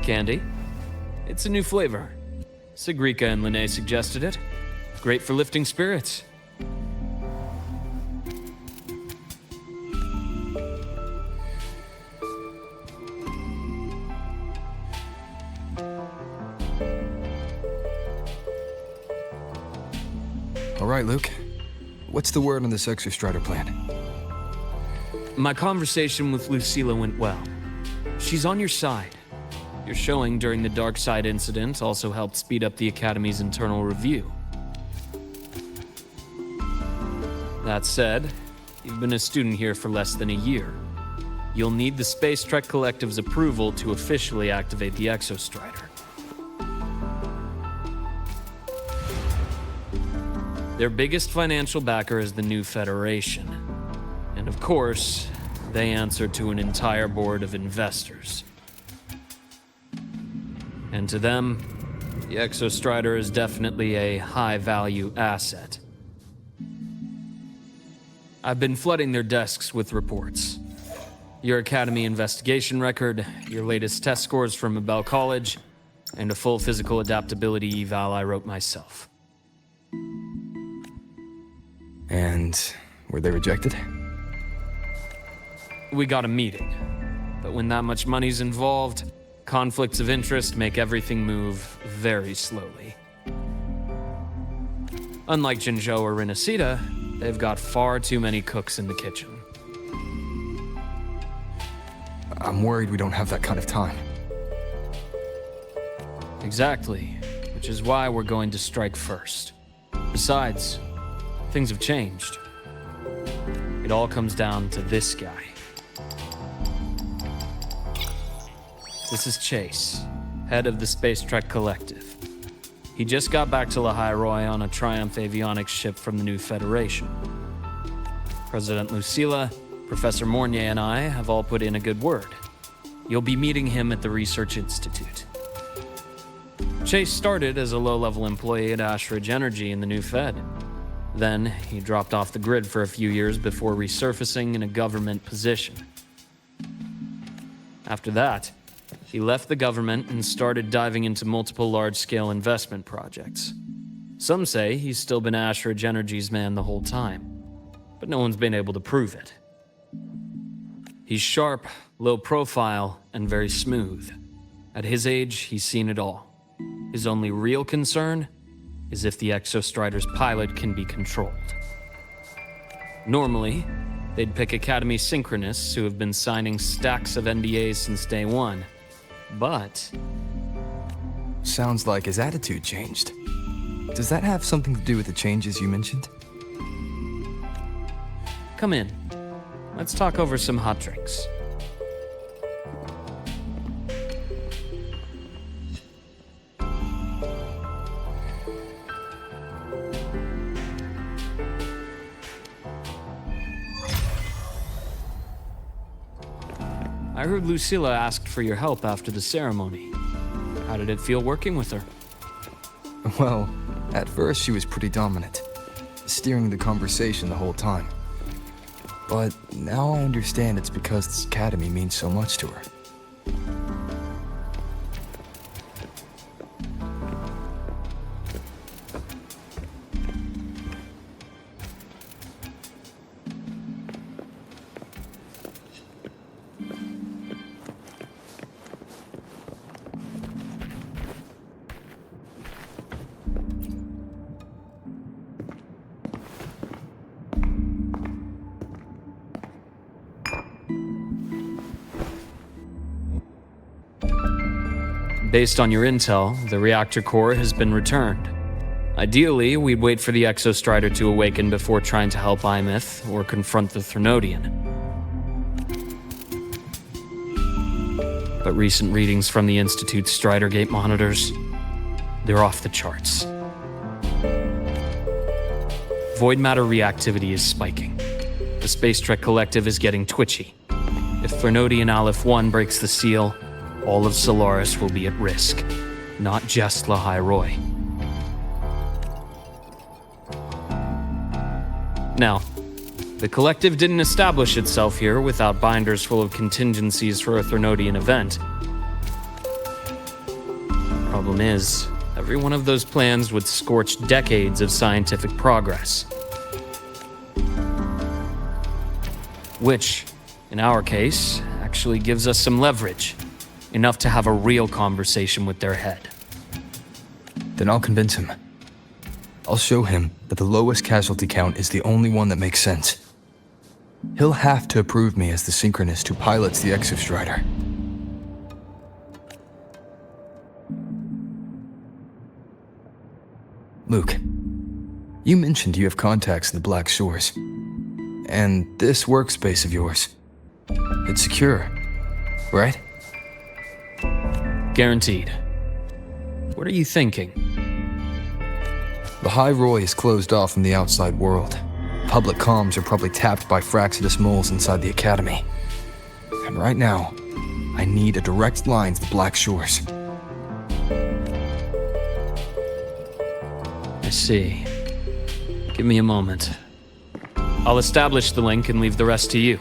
Candy. It's a new flavor. Sigrika and Lene suggested it. Great for lifting spirits. All right, Luke. What's the word on this Exostrider plan? My conversation with Lucilla went well. She's on your side. Your showing during the Dark Side incident also helped speed up the Academy's internal review. That said, you've been a student here for less than a year. You'll need the Space Trek Collective's approval to officially activate the Exostrider. Their biggest financial backer is the New Federation. And of course, they answer to an entire board of investors. And to them, the Exostrider is definitely a high-value asset. I've been flooding their desks with reports. Your Academy investigation record, your latest test scores from Abel College, and a full physical adaptability eval I wrote myself. And were they rejected? We got a meeting, but when that much money's involved, conflicts of interest make everything move very slowly. Unlike Jinzhou or Rinasita, they've got far too many cooks in the kitchen. I'm worried we don't have that kind of time. Exactly, which is why we're going to strike first. Besides, things have changed. It all comes down to this guy. This is Chase, head of the Space Trek Collective. He just got back to Lahai Roi on a Triumph avionics ship from the New Federation. President Lucilla, Professor Mornier, and I have all put in a good word. You'll be meeting him at the Research Institute. Chase started as a low-level employee at Ashridge Energy in the New Fed. Then, he dropped off the grid for a few years before resurfacing in a government position. After that, he left the government and started diving into multiple large-scale investment projects. Some say he's still been Ashridge Energy's man the whole time, but no one's been able to prove it. He's sharp, low profile, and very smooth. At his age, he's seen it all. His only real concern is if the Exostrider's pilot can be controlled. Normally, they'd pick Academy Synchronists who have been signing stacks of NDAs since day one. But sounds like his attitude changed. Does that have something to do with the changes you mentioned? Come in. Let's talk over some hot drinks. I heard Lucilla asked for your help after the ceremony. How did it feel working with her? Well, at first she was pretty dominant, steering the conversation the whole time. But now I understand it's because this academy means so much to her. Based on your intel, the reactor core has been returned. Ideally, we'd wait for the Exostrider to awaken before trying to help Imith or confront the Threnodian. But recent readings from the Institute's Strider Gate monitors, they're off the charts. Void matter reactivity is spiking. The Space Trek Collective is getting twitchy. If Threnodian Aleph 1 breaks the seal, all of Solaris will be at risk, not just Lahai Roi. Now, the Collective didn't establish itself here without binders full of contingencies for a Threnodian event. Problem is, every one of those plans would scorch decades of scientific progress. Which, in our case, actually gives us some leverage. Enough to have a real conversation with their head. Then I'll convince him. I'll show him that the lowest casualty count is the only one that makes sense. He'll have to approve me as the synchronist who pilots the Exostrider. Luke, you mentioned you have contacts in the Black Shores. And this workspace of yours, it's secure, right? Guaranteed. What are you thinking? The High Roy is closed off from the outside world. Public comms are probably tapped by Fraxidus moles inside the Academy. And right now, I need a direct line to the Black Shores. I see. Give me a moment. I'll establish the link and leave the rest to you.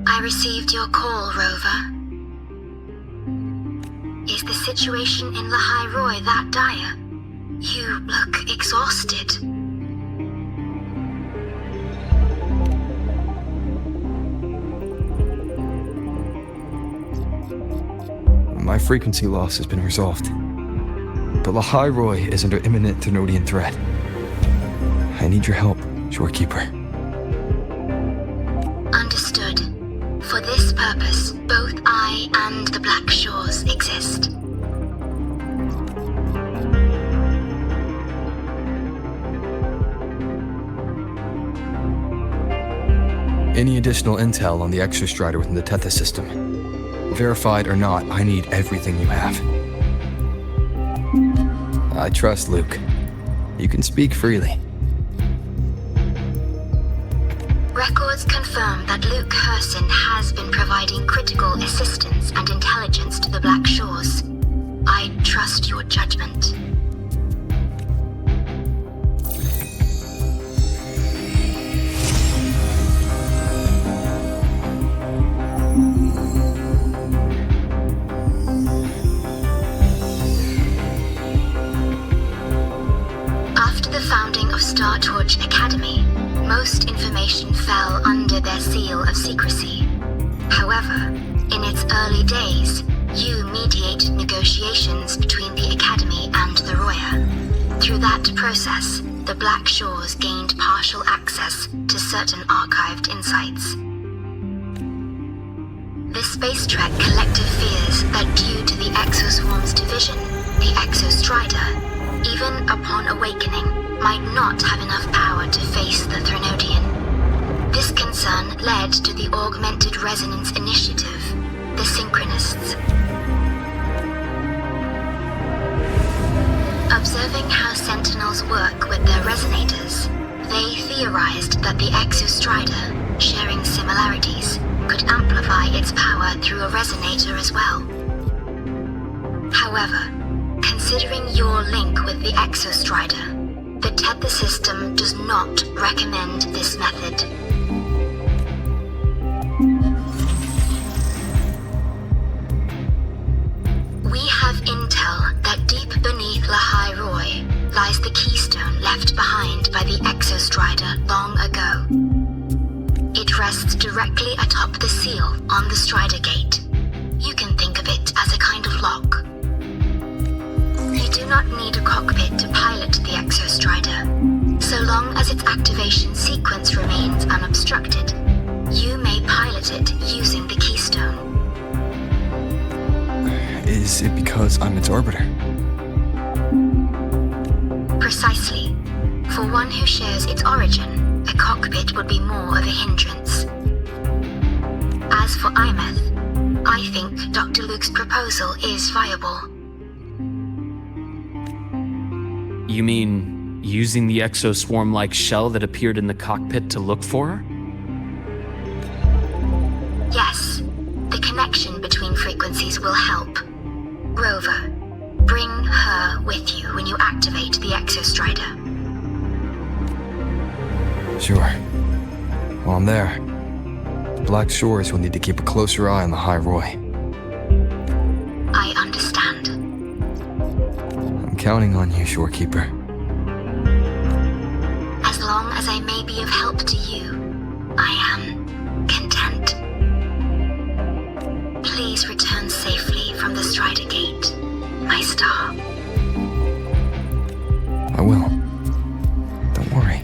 I received your call, Rover. Is the situation in La High Roy that dire? You look exhausted. My frequency loss has been resolved. But La High Roy is under imminent Thenodian threat. I need your help, Shorekeeper. Understood. For this purpose, both I and the Black Shores exist. Any additional intel on the Exostrider within the Tethys system? Verified or not, I need everything you have. I trust Luke. You can speak freely. Records confirm that Luke Herson has been providing critical assistance and intelligence to the Black Shores. I trust your judgment. After the founding of Star Torch Academy, most information fell under their seal of secrecy. However, in its early days, you mediated negotiations between the Academy and the Roya. Through that process, the Black Shores gained partial access to certain archived insights. The Space Trek Collective fears that due to the Exoswarm's division, the Exostrider, even upon awakening, might not have enough power to face the Thenodian. This concern led to the Augmented Resonance Initiative, the Synchronists. Observing how Sentinels work with their resonators, they theorized that the Exostrider, sharing similarities, could amplify its power through a resonator as well. However, considering your link with the Exostrider, the Tether system does not recommend this method. We have intel that deep beneath La High Roy lies the keystone left behind by the Exostrider long ago. It rests directly atop the seal on the Strider Gate. You can think of it as a kind of lock. You do not need a cockpit to pilot the Exostrider. So long as its activation sequence remains unobstructed, you may pilot it using the keystone. Is it because I'm its orbiter? Precisely. For one who shares its origin, a cockpit would be more of a hindrance. As for Imeth, I think Dr. Luke's proposal is viable. You mean Using the exoswarm-like shell that appeared in the cockpit to look for her? Yes, the connection between frequencies will help. Rover, bring her with you when you activate the Exostrider. Sure. While I'm there, the Black Shores will need to keep a closer eye on the High Roy. I understand. I'm counting on you, Shorekeeper. As long as I may be of help to you, I am content. Please return safely from the Strider Gate, my star. I will. Don't worry.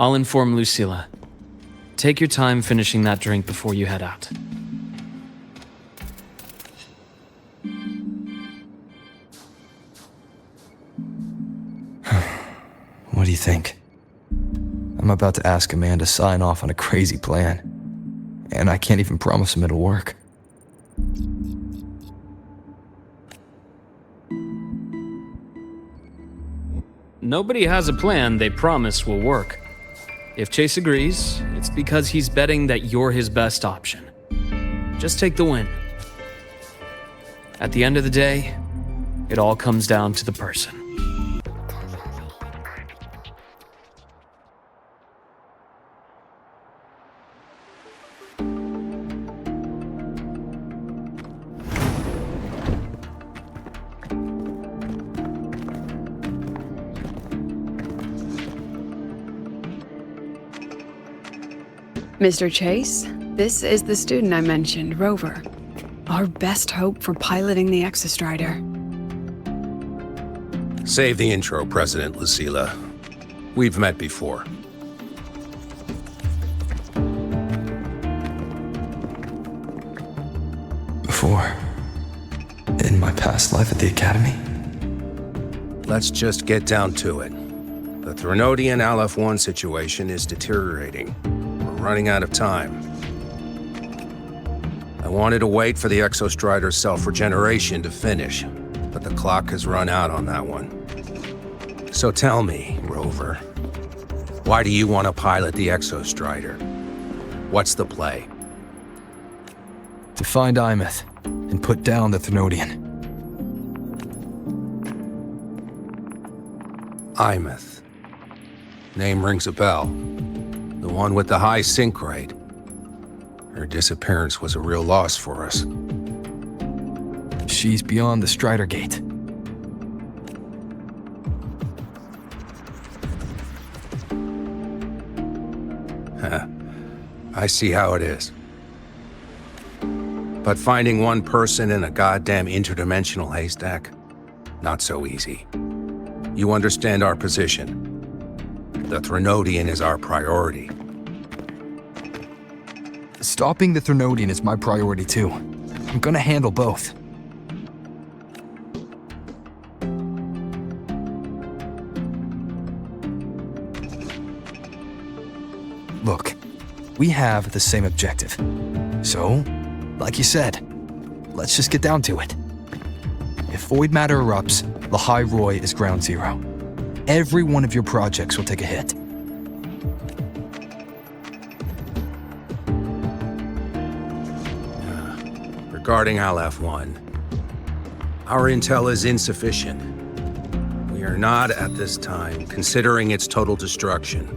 I'll inform Lucilla. Take your time finishing that drink before you head out. What do you think? I'm about to ask a man to sign off on a crazy plan, and I can't even promise him it'll work. Nobody has a plan they promise will work. If Chase agrees, it's because he's betting that you're his best option. Just take the win. At the end of the day, it all comes down to the person. Mr. Chase, this is the student I mentioned, Rover. Our best hope for piloting the Exostrider. Save the intro, President Lucilla. We've met before. Before? In my past life at the Academy? Let's just get down to it. The Threnodian Aleph-1 situation is deteriorating. We're running out of time. I wanted to wait for the Exostrider's self-regeneration to finish, but the clock has run out on that one. So tell me, Rover, why do you want to pilot the Exostrider? What's the play? To find Imeth and put down the Threnodian. Imeth. Name rings a bell. The one with the high sync rate. Her disappearance was a real loss for us. She's beyond the Strider Gate. I see how it is. But finding one person in a goddamn interdimensional haystack, not so easy. You understand our position. The Threnodian is our priority. Stopping the Threnodian is my priority too. I'm gonna handle both. Look, we have the same objective. So, like you said, let's just get down to it. If void matter erupts, the High Roy is ground zero. Every one of your projects will take a hit. Regarding Aleph-1, our intel is insufficient. We are not, at this time, considering its total destruction.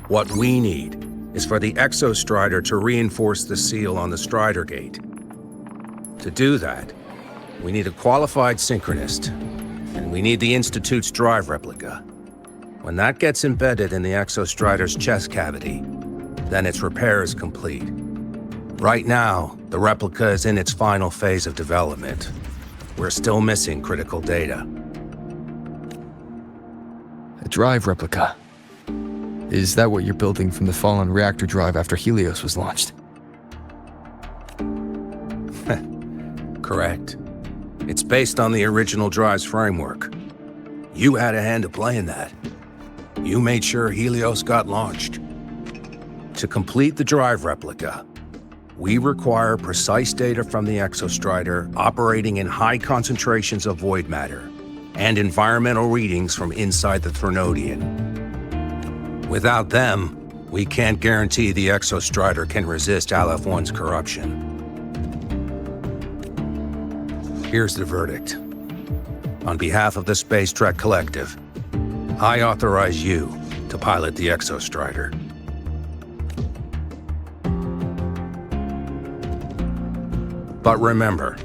What we need is for the Exostrider to reinforce the seal on the Strider Gate. To do that, we need a qualified synchronist, and we need the Institute's drive replica. When that gets embedded in the Exostrider's chest cavity, then its repair is complete. Right now, the replica is in its final phase of development. We're still missing critical data. A drive replica. Is that what you're building from the fallen reactor drive after Helios was launched? correct. It's based on the original drive's framework. You had a hand to play in that. You made sure Helios got launched. To complete the drive replica, we require precise data from the exostrider operating in high concentrations of void matter and environmental readings from inside the Threnodian. Without them, we can't guarantee the exostrider can resist Aleph-1's corruption. Here's the verdict. On behalf of the Space Trek Collective, I authorize you to pilot the exostrider. But remember,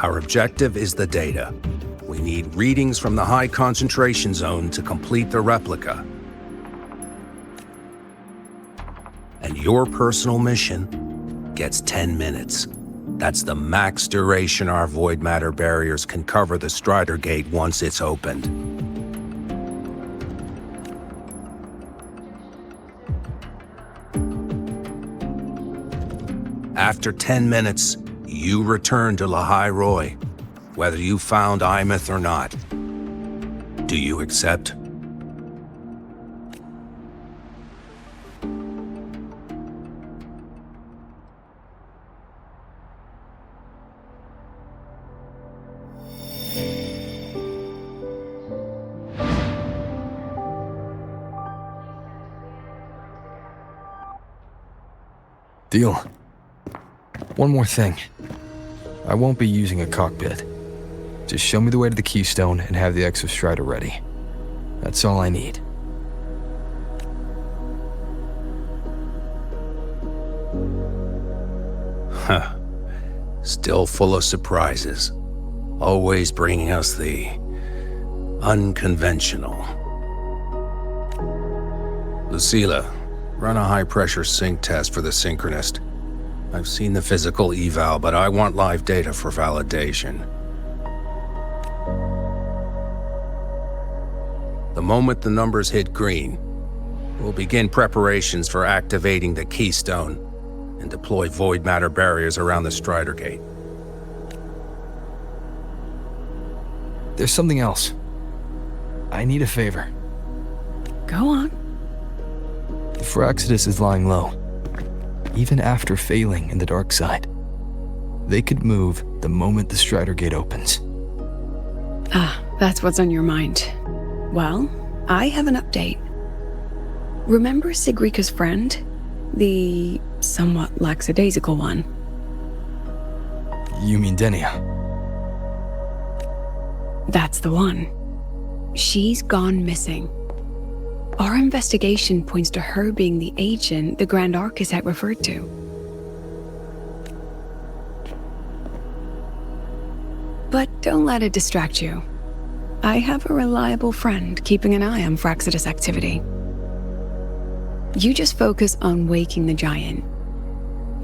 our objective is the data. We need readings from the high concentration zone to complete the replica. And your personal mission gets 10 minutes. That's the max duration our void matter barriers can cover the Strider Gate once it's opened. After 10 minutes, you return to Lahai Roy, whether you found Imeth or not. Do you accept? Deal. One more thing. I won't be using a cockpit. Just show me the way to the Keystone and have the exostrider ready. That's all I need. Huh. Still full of surprises. Always bringing us the unconventional. Lucila, run a high-pressure sync test for the Synchronist. I've seen the physical eval, but I want live data for validation. The moment the numbers hit green, we'll begin preparations for activating the Keystone and deploy void matter barriers around the Strider Gate. There's something else. I need a favor. Go on. The Fraxidus is lying low. Even after failing in the dark side, they could move the moment the Strider Gate opens. Ah, that's what's on your mind. Well, I have an update. Remember Sigrika's friend? The somewhat lackadaisical one. You mean Denia? That's the one. She's gone missing. Our investigation points to her being the agent the Grand Architect referred to. But don't let it distract you. I have a reliable friend keeping an eye on Fraxidus activity. You just focus on waking the giant.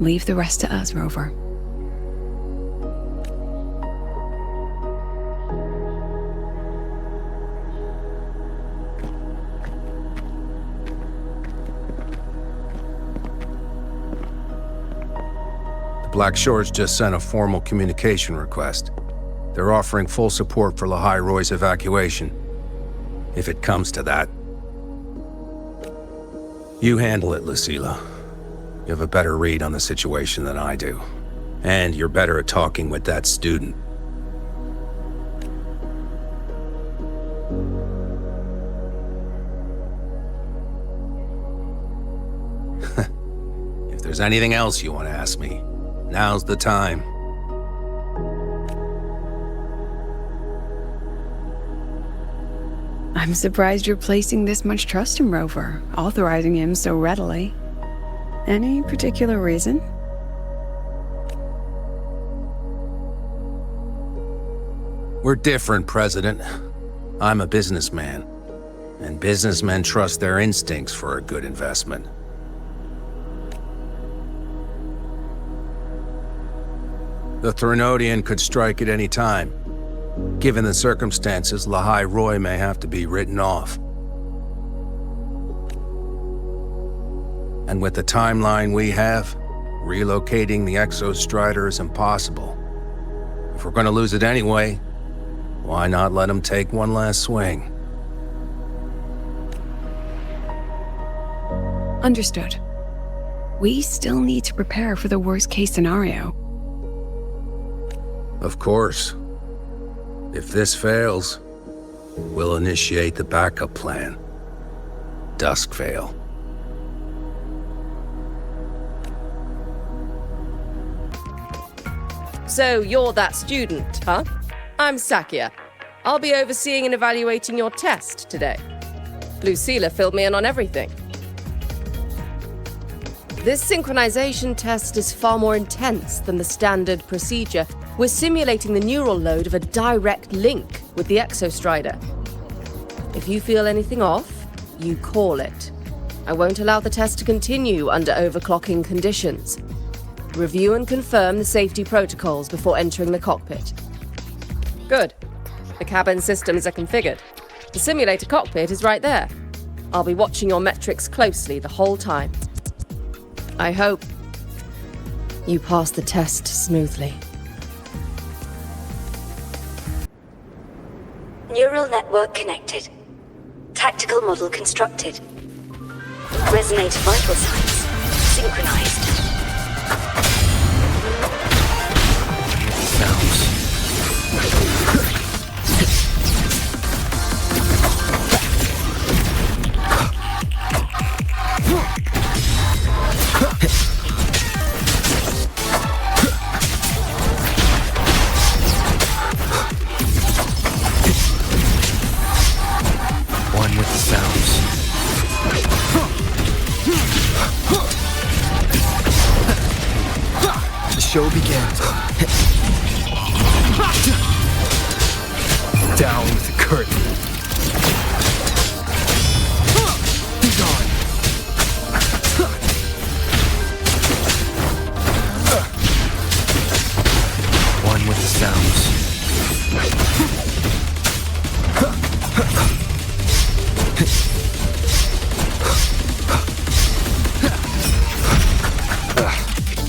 Leave the rest to us, Rover. Black Shores just sent a formal communication request. They're offering full support for Lahai Roy's evacuation, if it comes to that. You handle it, Lucila. You have a better read on the situation than I do. And you're better at talking with that student. If there's anything else you want to ask me, now's the time. I'm surprised you're placing this much trust in Rover, authorizing him so readily. Any particular reason? We're different, President. I'm a businessman, and businessmen trust their instincts for a good investment. The Threnodian could strike at any time. Given the circumstances, Lahai Roy may have to be written off. And with the timeline we have, relocating the Exostrider is impossible. If we're gonna lose it anyway, why not let him take one last swing? Understood. We still need to prepare for the worst-case scenario. Of course. If this fails, we'll initiate the backup plan. Duskvale. So you're that student, huh? I'm Sakia. I'll be overseeing and evaluating your test today. Lucilla filled me in on everything. This synchronization test is far more intense than the standard procedure. We're simulating the neural load of a direct link with the Exostrider. If you feel anything off, you call it. I won't allow the test to continue under overclocking conditions. Review and confirm the safety protocols before entering the cockpit. Good. The cabin systems are configured. The simulator cockpit is right there. I'll be watching your metrics closely the whole time. I hope you pass the test smoothly. Neural network connected. Tactical model constructed. Resonator vital signs synchronized. One with the sounds. The show begins. Down with the curtain. Be gone. One with the sounds.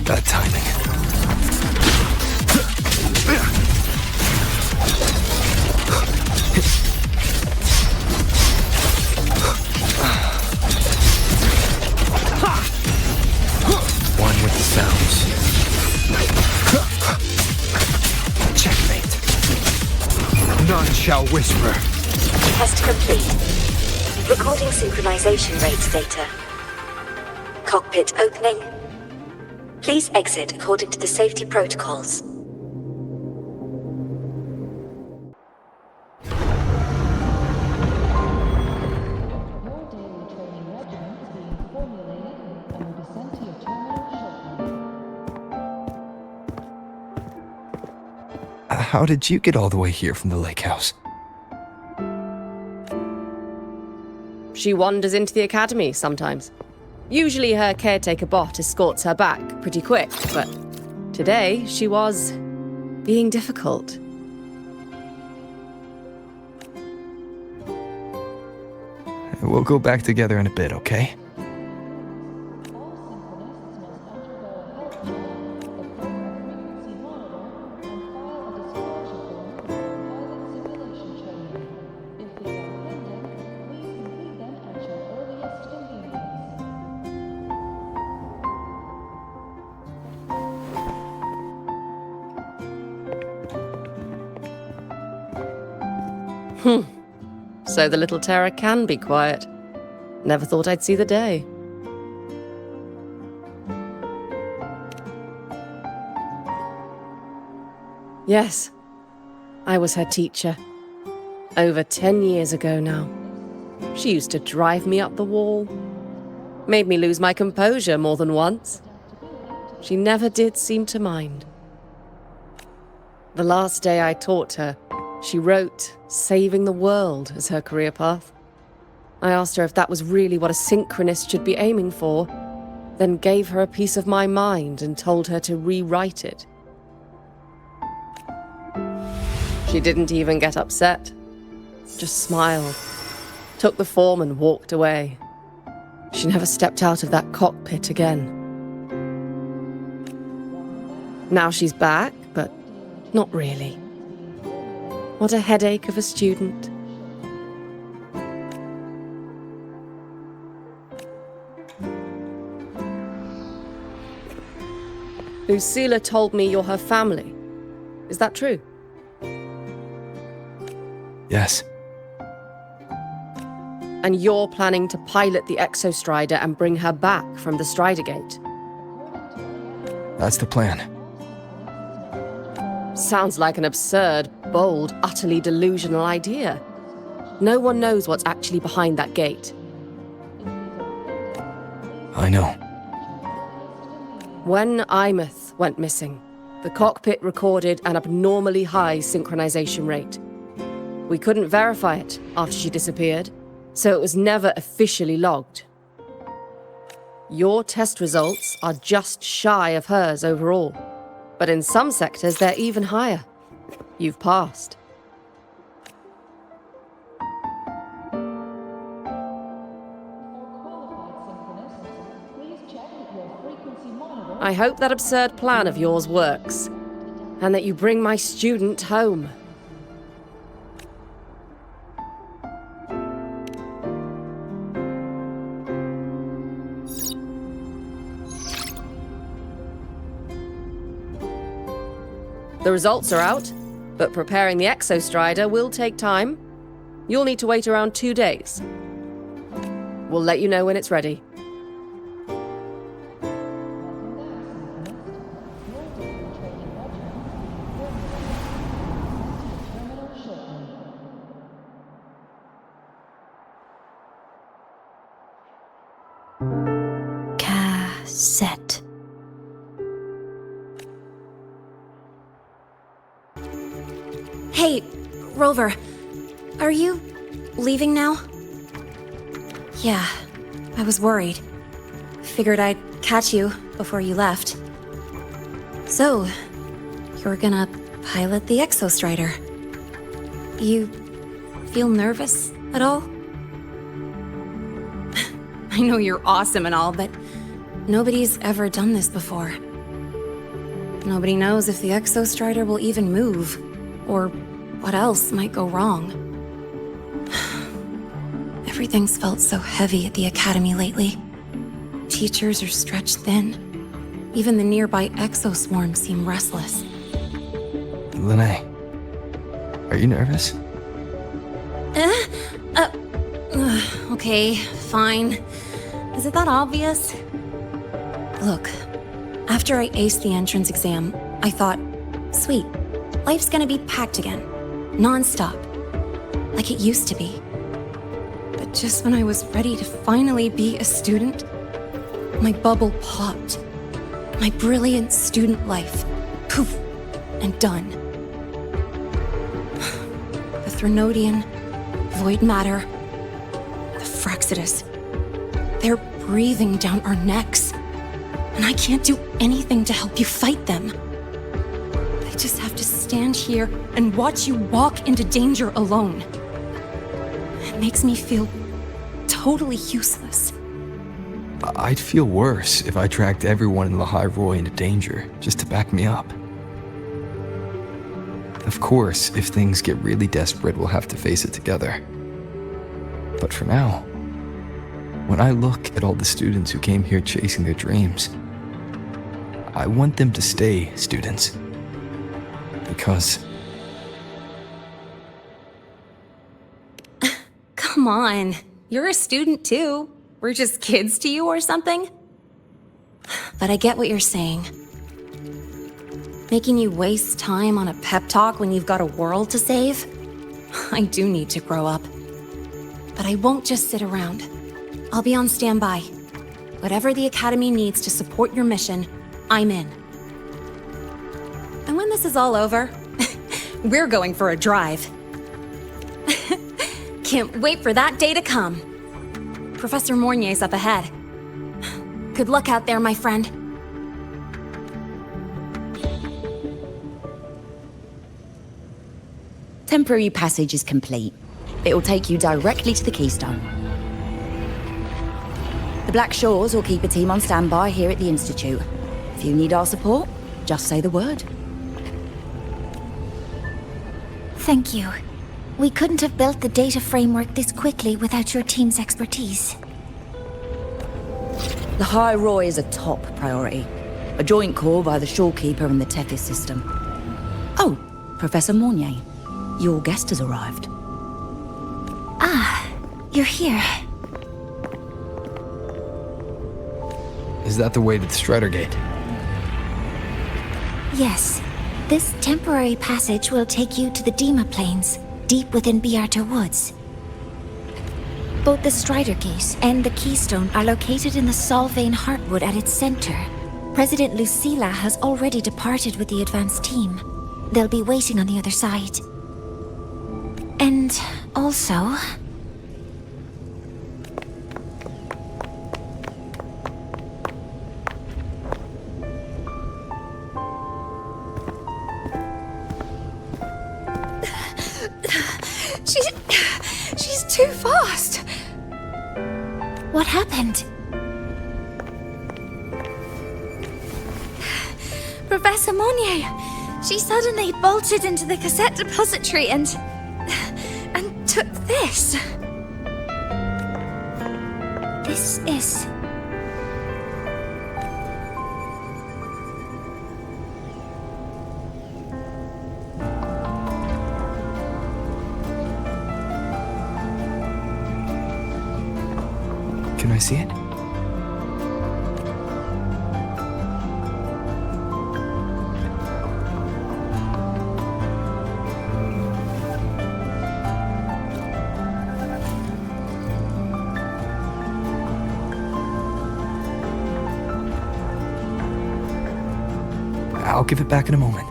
Bad timing. One with the sounds. Checkmate. None shall whisper. Test complete. Recording synchronization rates data. Cockpit opening. Please exit according to the safety protocols. How did you get all the way here from the lake house? She wanders into the academy sometimes. Usually her caretaker bot escorts her back pretty quick, but today she was being difficult. We'll go back together in a bit, okay? So the little terror can be quiet. Never thought I'd see the day. Yes, I was her teacher. Over 10 years ago now. She used to drive me up the wall. Made me lose my composure more than once. She never did seem to mind. The last day I taught her, she wrote saving the world as her career path. I asked her if that was really what a synchronist should be aiming for, then gave her a piece of my mind and told her to rewrite it. She didn't even get upset, just smiled, took the form and walked away. She never stepped out of that cockpit again. Now she's back, but Not really. What a headache of a student. Lucilla told me you're her family. Is that true? Yes. And you're planning to pilot the Exostrider and bring her back from the Strider Gate? That's the plan. Sounds like an absurd, bold, utterly delusional idea. No one knows what's actually behind that gate. I know. When Imeth went missing, the cockpit recorded an abnormally high synchronization rate. We couldn't verify it after she disappeared, so it was never officially logged. Your test results are just shy of hers overall, but in some sectors they're even higher. You've passed. I hope that absurd plan of yours works, and that you bring my student home. The results are out, but preparing the Exostrider will take time. You'll need to wait around 2 days. We'll let you know when it's ready. Cassette. Hey, Rover, are you leaving now? Yeah, I was worried. Figured I'd catch you before you left. So, you're gonna pilot the Exostrider. You feel nervous at all? I know you're awesome and all, but nobody's ever done this before. Nobody knows if the Exostrider will even move, or what else might go wrong. Everything's felt so heavy at the Academy lately. Teachers are stretched thin. Even the nearby exoswarms seem restless. Lene, are you nervous? Okay, fine. Is it that obvious? Look, after I aced the entrance exam, I thought, sweet, life's gonna be packed again, non-stop, like it used to be. But just when I was ready to finally be a student, my bubble popped. My brilliant student life, poof, and done. The Threnodian, void matter, the Fraxidus, they're breathing down our necks. And I can't do anything to help you fight them. I just have to stand here and watch you walk into danger alone. It makes me feel totally useless. I'd feel worse if I dragged everyone in Lahai Roy into danger just to back me up. Of course, if things get really desperate, we'll have to face it together. But for now, when I look at all the students who came here chasing their dreams, I want them to stay students. Because... Come on, you're a student too. We're just kids to you or something? But I get what you're saying. Making you waste time on a pep talk when you've got a world to save? I do need to grow up. But I won't just sit around. I'll be on standby. Whatever the Academy needs to support your mission, I'm in. And when this is all over, we're going for a drive. Can't wait for that day to come. Professor Mornier's up ahead. Good luck out there, my friend. Temporary passage is complete. It will take you directly to the Keystone. The Black Shores will keep a team on standby here at the Institute. If you need our support, just say the word. Thank you. We couldn't have built the data framework this quickly without your team's expertise. The High Roy is a top priority. A joint call by the Shorekeeper and the Tethys system. Oh, Professor Mornier. Your guest has arrived. Ah, you're here. Is that the way to the Strider Gate? Yes. This temporary passage will take you to the Dima Plains, deep within Biarter Woods. Both the Strider Gate and the Keystone are located in the Solvane Heartwood at its center. President Lucilla has already departed with the advance team. They'll be waiting on the other side. And also... She's too fast. What happened? Professor Monnier. She suddenly bolted into the cassette depository and took this. This is... Can I see it? I'll give it back in a moment.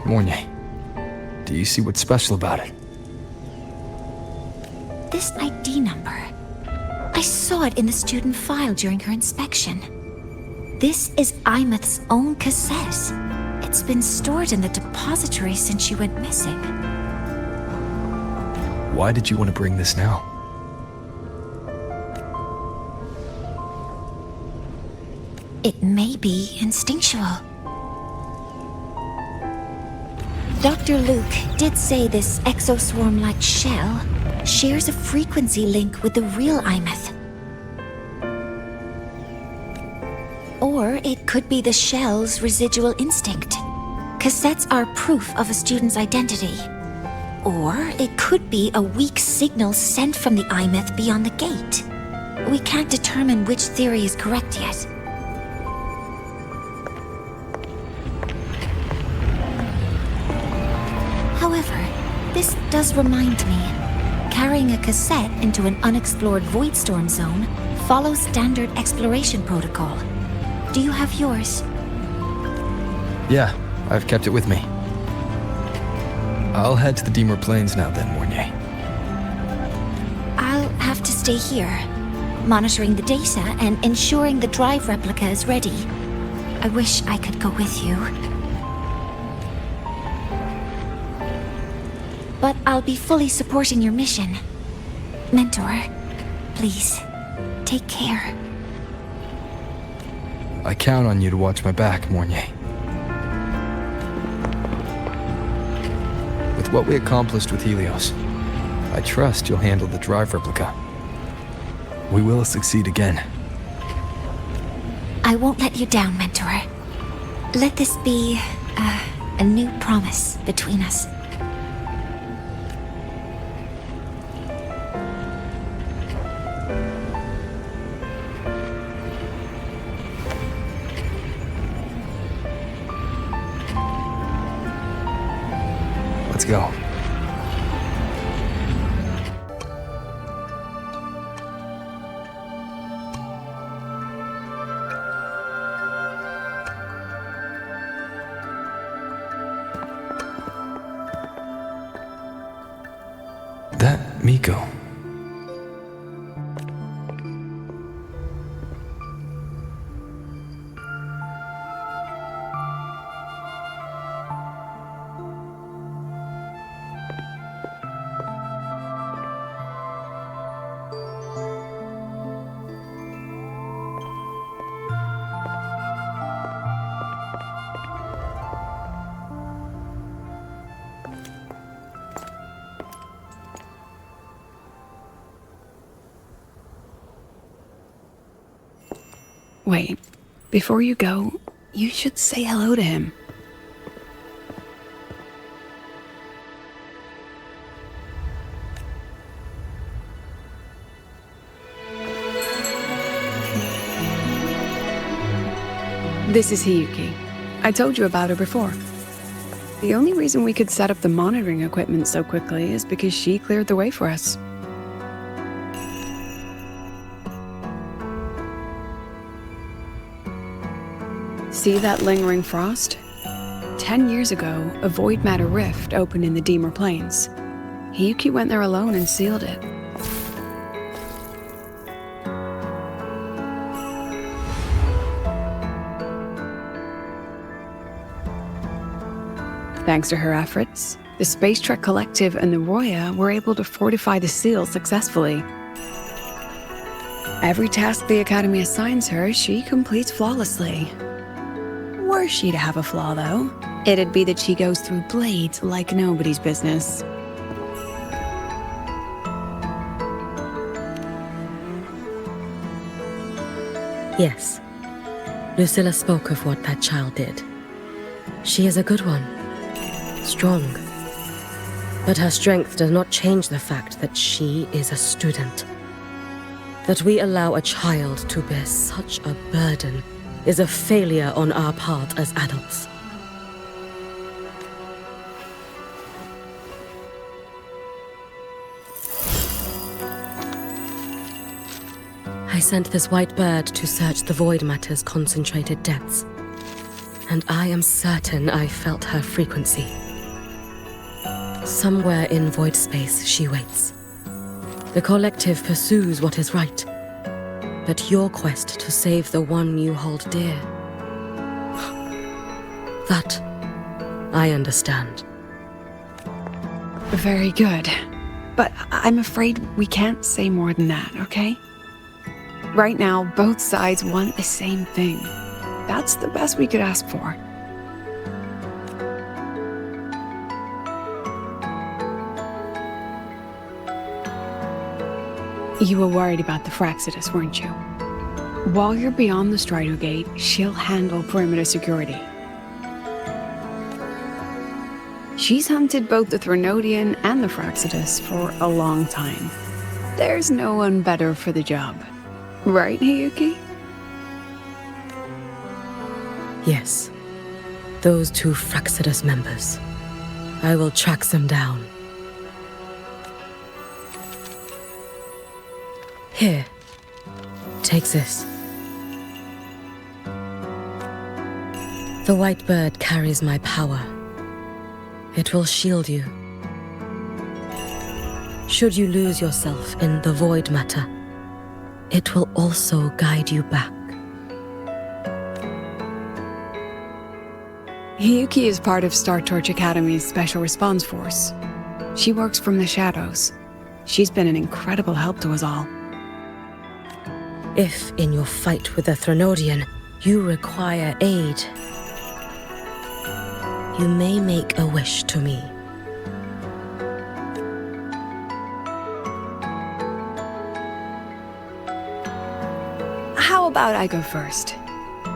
Mornier, do you see what's special about it? This ID number. I saw it in the student file during her inspection. This is Imeth's own cassette. It's been stored in the depository since she went missing. Why did you want to bring this now? It may be instinctual. Dr. Luke did say this exoswarm-like shell shares a frequency link with the real Imeth. Or it could be the shell's residual instinct. Cassettes are proof of a student's identity. Or it could be a weak signal sent from the Imeth beyond the gate. We can't determine which theory is correct yet. However, this does remind me, carrying a cassette into an unexplored Voidstorm zone follows standard exploration protocol. Do you have yours? Yeah, I've kept it with me. I'll head to the Deemer Plains now then, Mornier. I'll have to stay here, monitoring the data and ensuring the drive replica is ready. I wish I could go with you. But I'll be fully supporting your mission. Mentor, please, take care. I count on you to watch my back, Mornier. With what we accomplished with Helios, I trust you'll handle the drive replica. We will succeed again. I won't let you down, Mentor. Let this be a new promise between us. Let's go. That Miko. Wait, before you go, you should say hello to him. This is Hiyuki. I told you about her before. The only reason we could set up the monitoring equipment so quickly is because she cleared the way for us. See that lingering frost? 10 years ago, a void matter rift opened in the Deemer Plains. Hiyuki went there alone and sealed it. Thanks to her efforts, the Space Trek Collective and the Roya were able to fortify the seal successfully. Every task the Academy assigns her, she completes flawlessly. Were she to have a flaw, though, it'd be that she goes through blades like nobody's business. Yes. Lucilla spoke of what that child did. She is a good one. Strong. But her strength does not change the fact that she is a student. That we allow a child to bear such a burden is a failure on our part as adults. I sent this white bird to search the void matter's concentrated depths, and I am certain I felt her frequency. Somewhere in void space she waits. The collective pursues what is right, but your quest to save the one you hold dear, that I understand. Very good. But I'm afraid we can't say more than that, okay? Right now, both sides want the same thing. That's the best we could ask for. You were worried about the Fraxidus, weren't you? While you're beyond the Strider Gate, she'll handle perimeter security. She's hunted both the Threnodian and the Fraxidus for a long time. There's no one better for the job. Right, Hiyuki? Yes. Those two Fraxidus members. I will track them down. Here. Take this. The white bird carries my power. It will shield you. Should you lose yourself in the void matter, it will also guide you back. Hiyuki is part of Star Torch Academy's Special Response Force. She works from the shadows. She's been an incredible help to us all. If, in your fight with the Threnodian, you require aid, you may make a wish to me. How about I go first?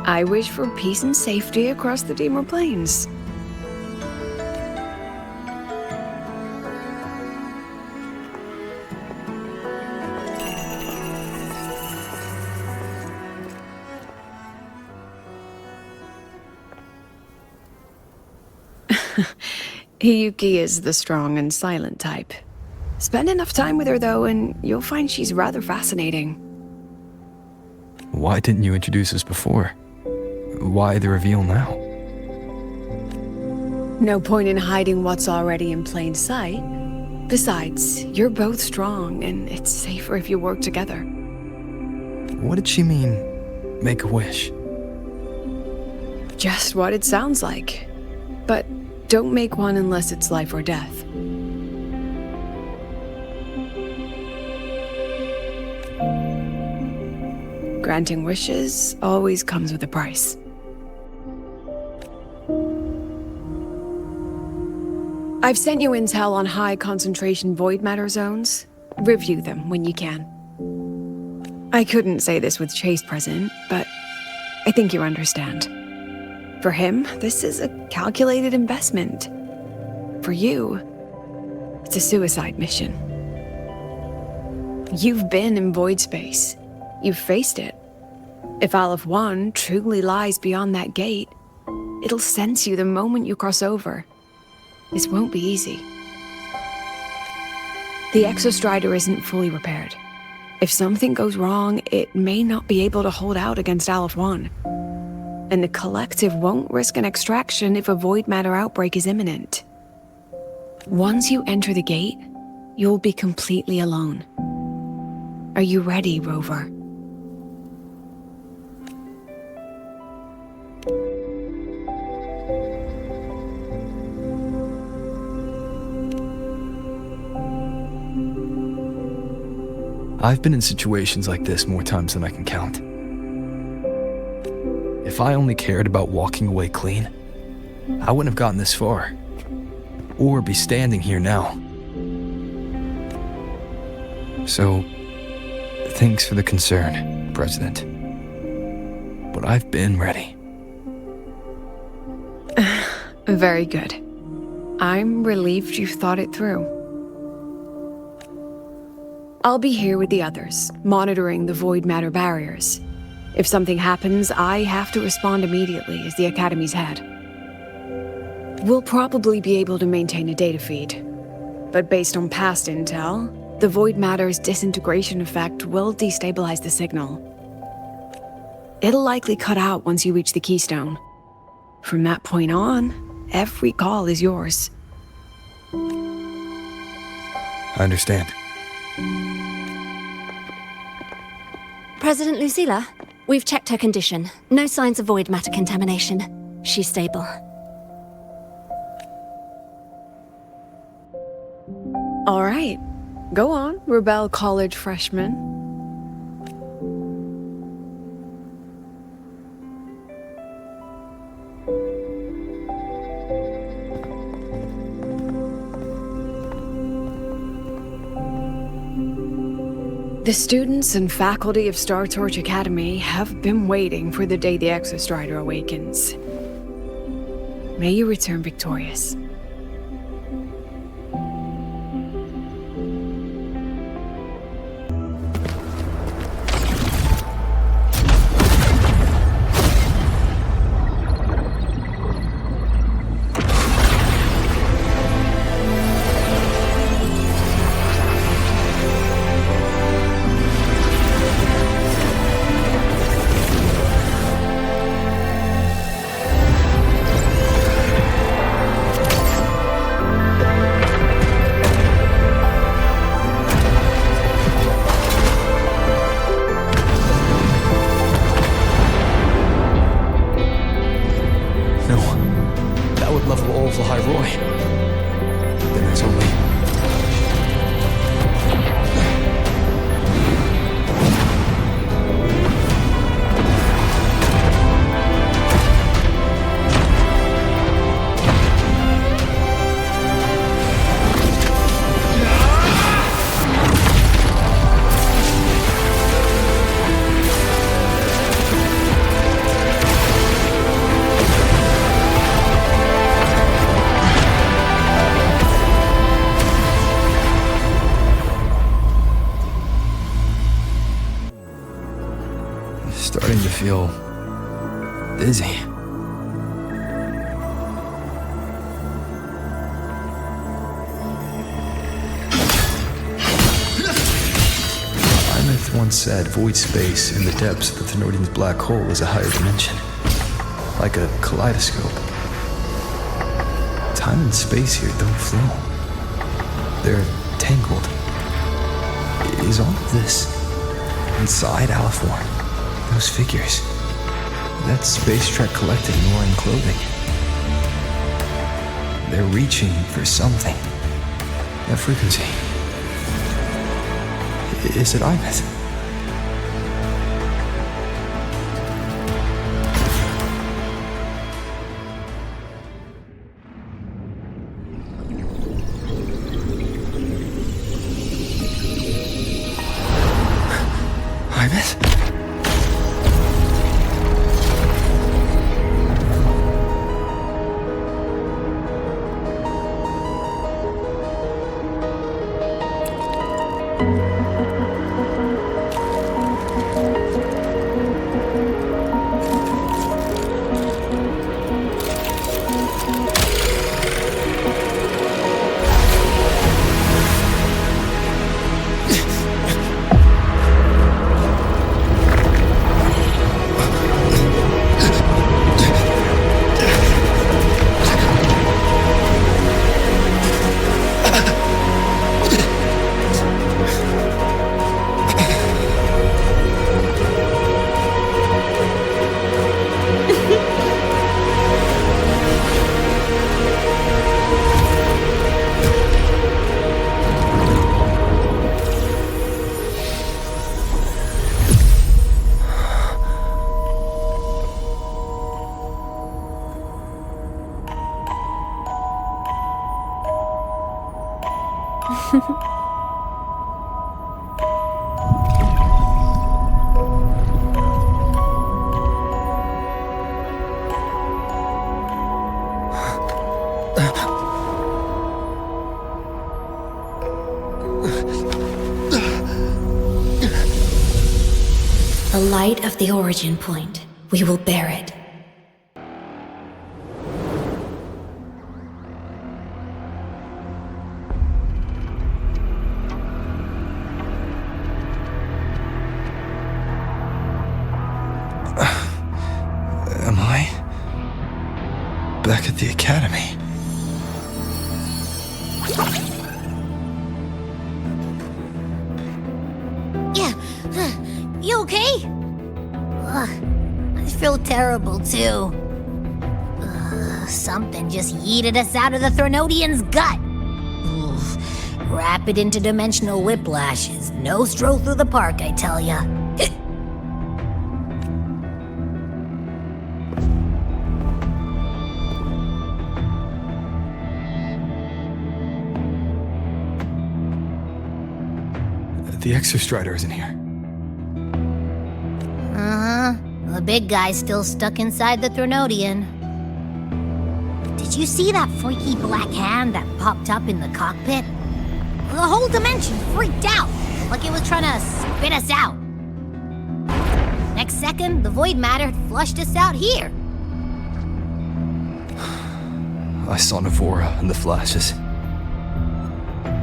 I wish for peace and safety across the Deemer Plains. Hiyuki is the strong and silent type. Spend enough time with her, though, and you'll find she's rather fascinating. Why didn't you introduce us before? Why the reveal now? No point in hiding what's already in plain sight. Besides, you're both strong, and it's safer if you work together. What did she mean, make a wish? Just what it sounds like. But don't make one unless it's life or death. Granting wishes always comes with a price. I've sent you intel on high concentration void matter zones. Review them when you can. I couldn't say this with Chase present, but I think you understand. For him, this is a calculated investment. For you, it's a suicide mission. You've been in void space. You've faced it. If Aleph 1 truly lies beyond that gate, it'll sense you the moment you cross over. This won't be easy. The Exostrider isn't fully repaired. If something goes wrong, it may not be able to hold out against Aleph 1. And the Collective won't risk an extraction if a void matter outbreak is imminent. Once you enter the gate, you'll be completely alone. Are you ready, Rover? I've been in situations like this more times than I can count. If I only cared about walking away clean, I wouldn't have gotten this far, or be standing here now. So, thanks for the concern, President. But I've been ready. Very good. I'm relieved you've thought it through. I'll be here with the others, monitoring the void matter barriers. If something happens, I have to respond immediately as the Academy's head. We'll probably be able to maintain a data feed, but based on past intel, the void matter's disintegration effect will destabilize the signal. It'll likely cut out once you reach the keystone. From that point on, every call is yours. I understand. President Lucilla, we've checked her condition. No signs of void matter contamination. She's stable. All right. Go on, Rebel College freshman. The students and faculty of Star Torch Academy have been waiting for the day the Exostrider awakens. May you return victorious. Starting to feel dizzy. Imeth once said void space in the depths of the Thenodian's black hole is a higher dimension, like a kaleidoscope. Time and space here don't flow. They're tangled. Is all of this inside Aleph 1? Those figures. That Space Trek Collective in wearing clothing. They're reaching for something. That frequency. Is it Imeth? Imeth? The light of the origin point. We will bear it. Am I back at the academy? Yeah, you okay? I feel terrible too. Something just yeeted us out of the Threnodian's gut. Rapid interdimensional whiplashes. No stroll through the park, I tell ya. The Exostrider isn't here. The big guy's still stuck inside the Threnodian. Did you see that freaky black hand that popped up in the cockpit? The whole dimension freaked out, like it was trying to spit us out. Next second, the void matter flushed us out here. I saw Navora in the flashes.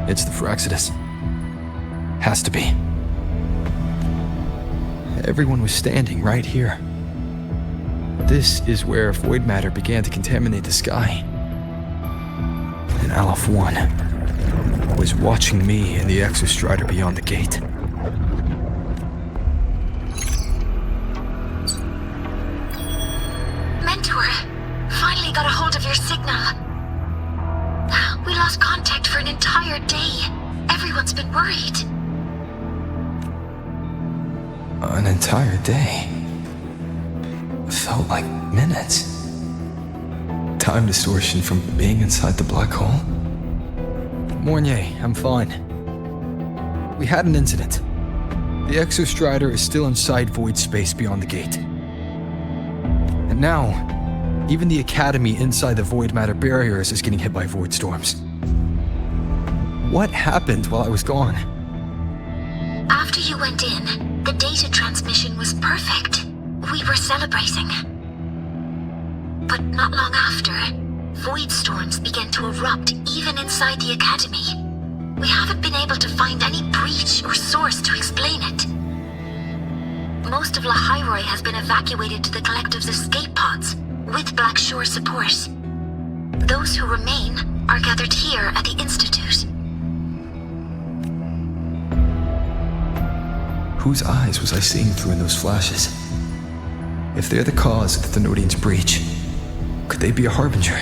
It's the Fraxidus. Has to be. Everyone was standing right here. This is where void matter began to contaminate the sky. And Aleph 1 was watching me and the Exostrider beyond the gate. Mentor, finally got a hold of your signal. We lost contact for an entire day. Everyone's been worried. An entire day. Felt like minutes. Time distortion from being inside the black hole. Mornier, I'm fine. We had an incident. The Exostrider is still inside void space beyond the gate. And now, even the Academy inside the void matter barriers is getting hit by void storms. What happened while I was gone? After you went in, the data transmission was perfect. We were celebrating. But not long after, void storms began to erupt even inside the Academy. We haven't been able to find any breach or source to explain it. Most of Lahairoi has been evacuated to the Collective's escape pods, with Black Shore support. Those who remain are gathered here at the Institute. Whose eyes was I seeing through in those flashes? If they're the cause of the Thenodian's breach, could they be a harbinger?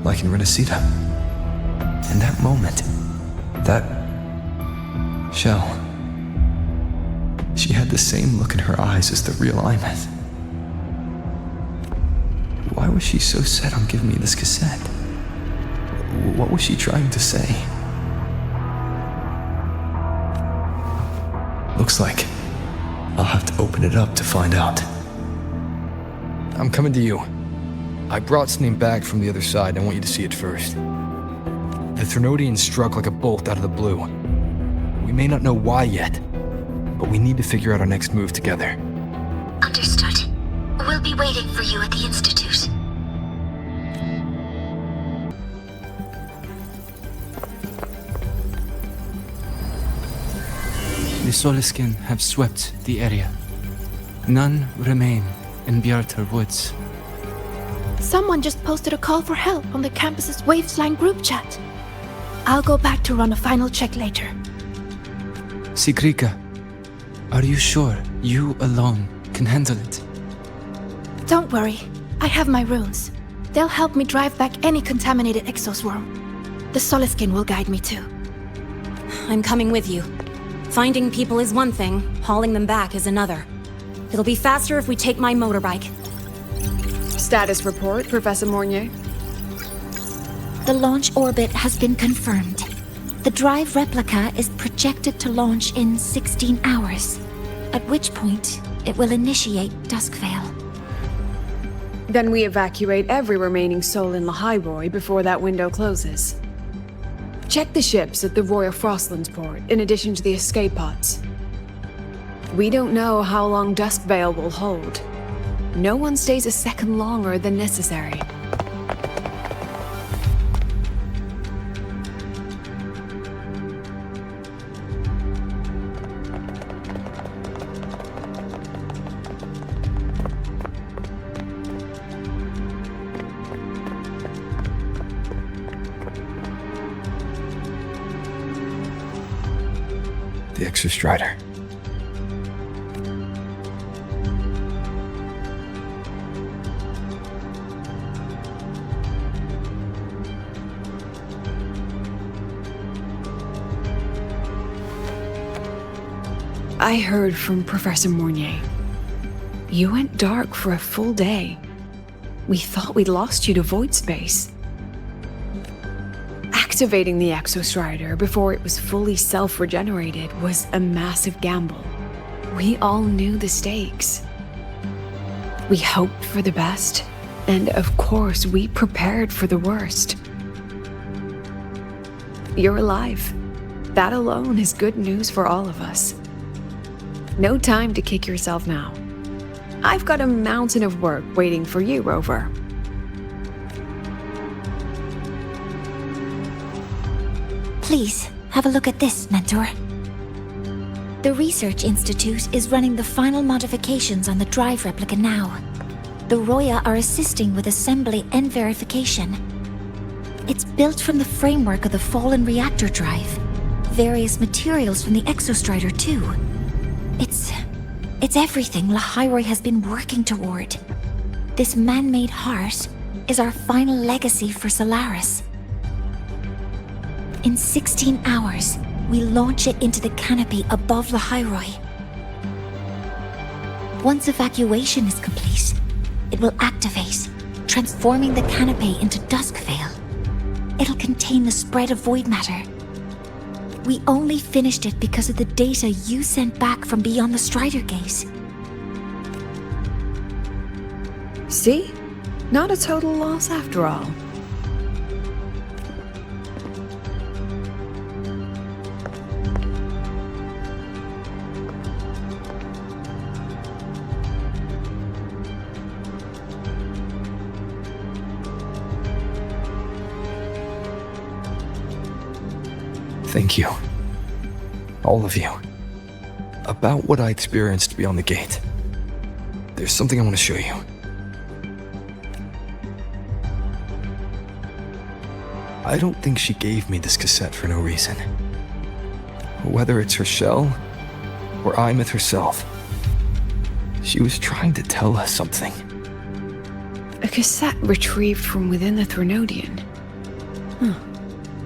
Like in Renacita? In that moment, that shell, she had the same look in her eyes as the real Imeth. Why was she so set on giving me this cassette? What was she trying to say? Looks like I'll have to open it up to find out. I'm coming to you. I brought something back from the other side. I want you to see it first. The Threnodian struck like a bolt out of the blue. We may not know why yet, but we need to figure out our next move together. Understood. We'll be waiting for you at the Institute. The Soliskin have swept the area. None remain in Bjartar Woods. Someone just posted a call for help on the campus's Wavesline group chat. I'll go back to run a final check later. Sigrika, are you sure you alone can handle it? Don't worry, I have my runes. They'll help me drive back any contaminated exoswarm. The Soliskin will guide me too. I'm coming with you. Finding people is one thing, hauling them back is another. It'll be faster if we take my motorbike. Status report, Professor Mornier. The launch orbit has been confirmed. The drive replica is projected to launch in 16 hours, at which point it will initiate Duskvale. Then we evacuate every remaining soul in Lahiroi before that window closes. Check the ships at the Royal Frostlands port, in addition to the escape pods. We don't know how long Duskvale will hold. No one stays a second longer than necessary. The Exostrider. I heard from Professor Mornier. You went dark for a full day. We thought we'd lost you to void space. Activating the Exostrider before it was fully self-regenerated was a massive gamble. We all knew the stakes. We hoped for the best, and of course we prepared for the worst. You're alive. That alone is good news for all of us. No time to kick yourself now. I've got a mountain of work waiting for you, Rover. Please, have a look at this, Mentor. The Research Institute is running the final modifications on the drive replica now. The Roya are assisting with assembly and verification. It's built from the framework of the fallen reactor drive. Various materials from the Exostrider, too. It's everything Lahiroi has been working toward. This man-made heart is our final legacy for Solaris. In 16 hours, we launch it into the canopy above Lahiroi. Once evacuation is complete, it will activate, transforming the canopy into Duskvale. It'll contain the spread of void matter. We only finished it because of the data you sent back from beyond the Strider Gate. See? Not a total loss after all. Thank you. All of you. About what I experienced beyond the gate. There's something I want to show you. I don't think she gave me this cassette for no reason. Whether it's her shell, or Imeth herself, she was trying to tell us something. A cassette retrieved from within the Threnodian. Huh.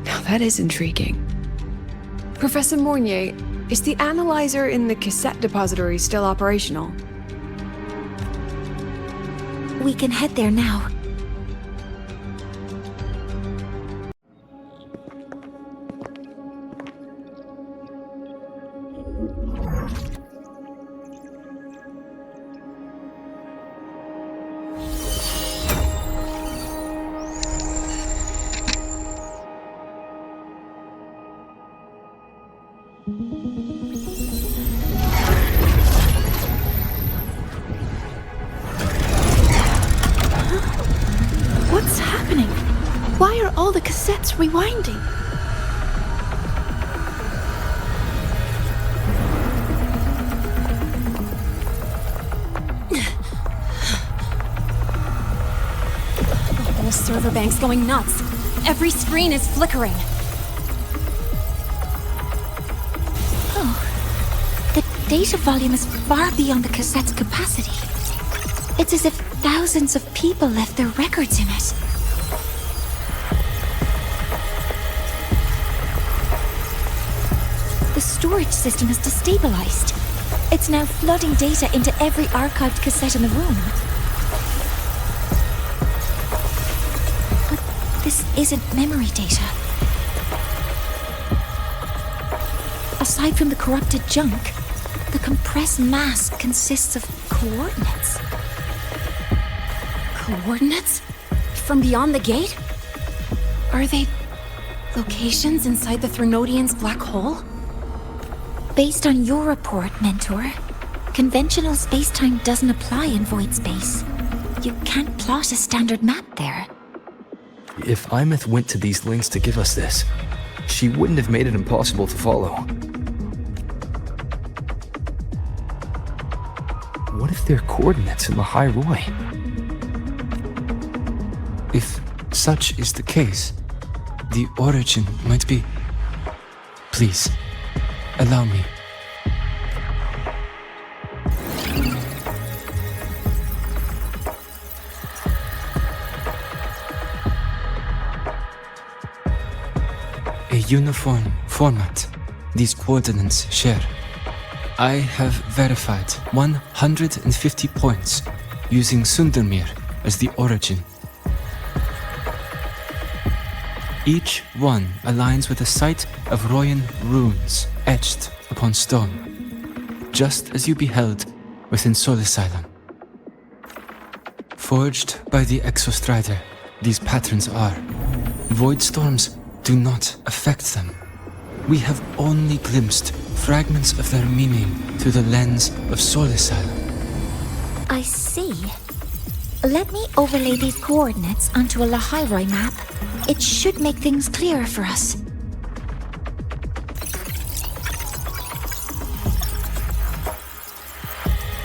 Now that is intriguing. Professor Mornier, is the analyzer in the cassette depository still operational? We can head there now. What's happening? Why are all the cassettes rewinding? The whole server bank's going nuts. Every screen is flickering. Oh, the data volume is far beyond the cassette's capacity. It's as if thousands of people left their records in it. The storage system is destabilized. It's now flooding data into every archived cassette in the room. But this isn't memory data. Aside from the corrupted junk, the compressed mass consists of coordinates. Coordinates? From beyond the gate? Are they locations inside the Threnodian's black hole? Based on your report, Mentor, conventional space-time doesn't apply in void space. You can't plot a standard map there. If Imeth went to these links to give us this, she wouldn't have made it impossible to follow. What if they're coordinates in the High Roy? If such is the case, the origin might be... Please, allow me. A uniform format these coordinates share. I have verified 150 points using Sundermere as the origin. Each one aligns with a site of Royan runes etched upon stone, just as you beheld within Soul Asylum. Forged by the Exostrider, these patterns are. Void storms do not affect them. We have only glimpsed fragments of their meaning through the lens of Soul Asylum. I see. Let me overlay these coordinates onto a Lahairoi map. It should make things clearer for us.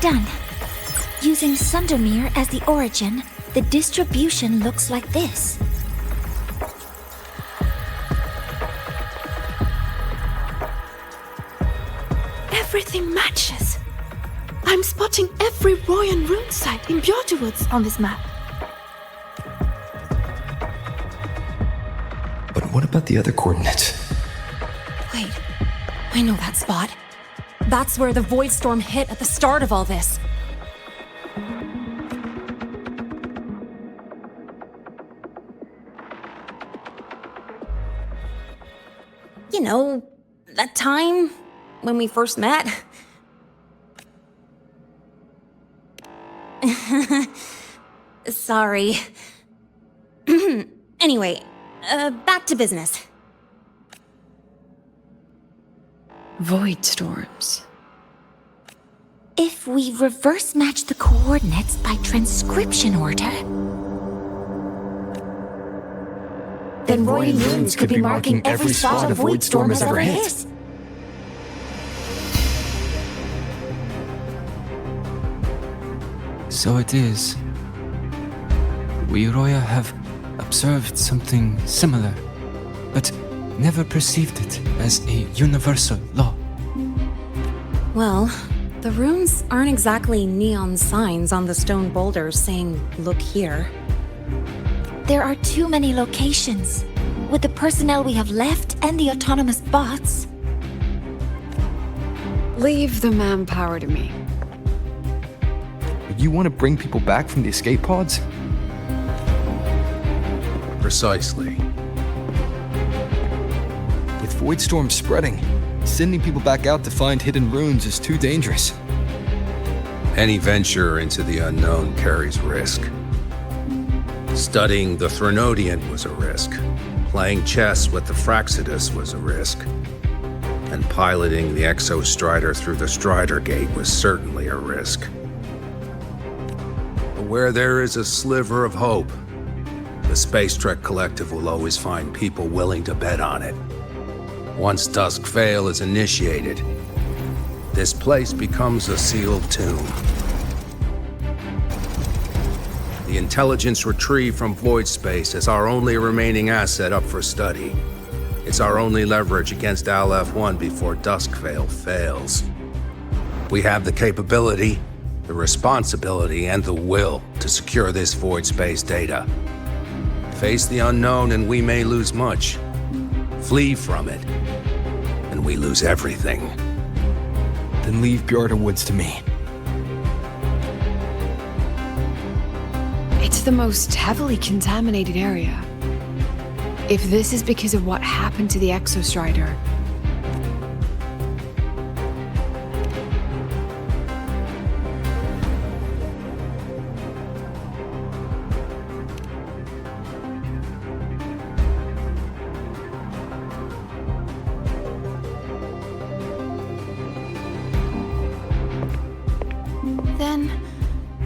Done. Using Sundermere as the origin, the distribution looks like this. Everything matches. I'm spotting every Royan rune site in Bjorterwoods on this map. But what about the other coordinates? Wait, I know that spot. That's where the void storm hit at the start of all this. You know, that time when we first met? Sorry. Anyway, back to business. Void storms. If we reverse match the coordinates by transcription order, then Royan runes could be marking every spot a void storm has ever hit. So it is. We Roya have observed something similar, but never perceived it as a universal law. Well, the runes aren't exactly neon signs on the stone boulders saying, "Look here." There are too many locations. With the personnel we have left and the autonomous bots. Leave the manpower to me. You want to bring people back from the escape pods? Precisely. With void storms spreading, sending people back out to find hidden runes is too dangerous. Any venture into the unknown carries risk. Studying the Threnodian was a risk. Playing chess with the Fraxidus was a risk. and piloting the Exostrider through the Strider Gate was certainly a risk. But where there is a sliver of hope, the Space Trek Collective will always find people willing to bet on it. Once Dusk Vale is initiated, this place becomes a sealed tomb. The intelligence retrieved from void space is our only remaining asset up for study. It's our only leverage against Aleph-1 before Dusk Vale fails. We have the capability, the responsibility, and the will to secure this void space data. Face the unknown and we may lose much. Flee from it, and we lose everything. Then leave Bjarta Woods to me. It's the most heavily contaminated area. If this is because of what happened to the Exostrider,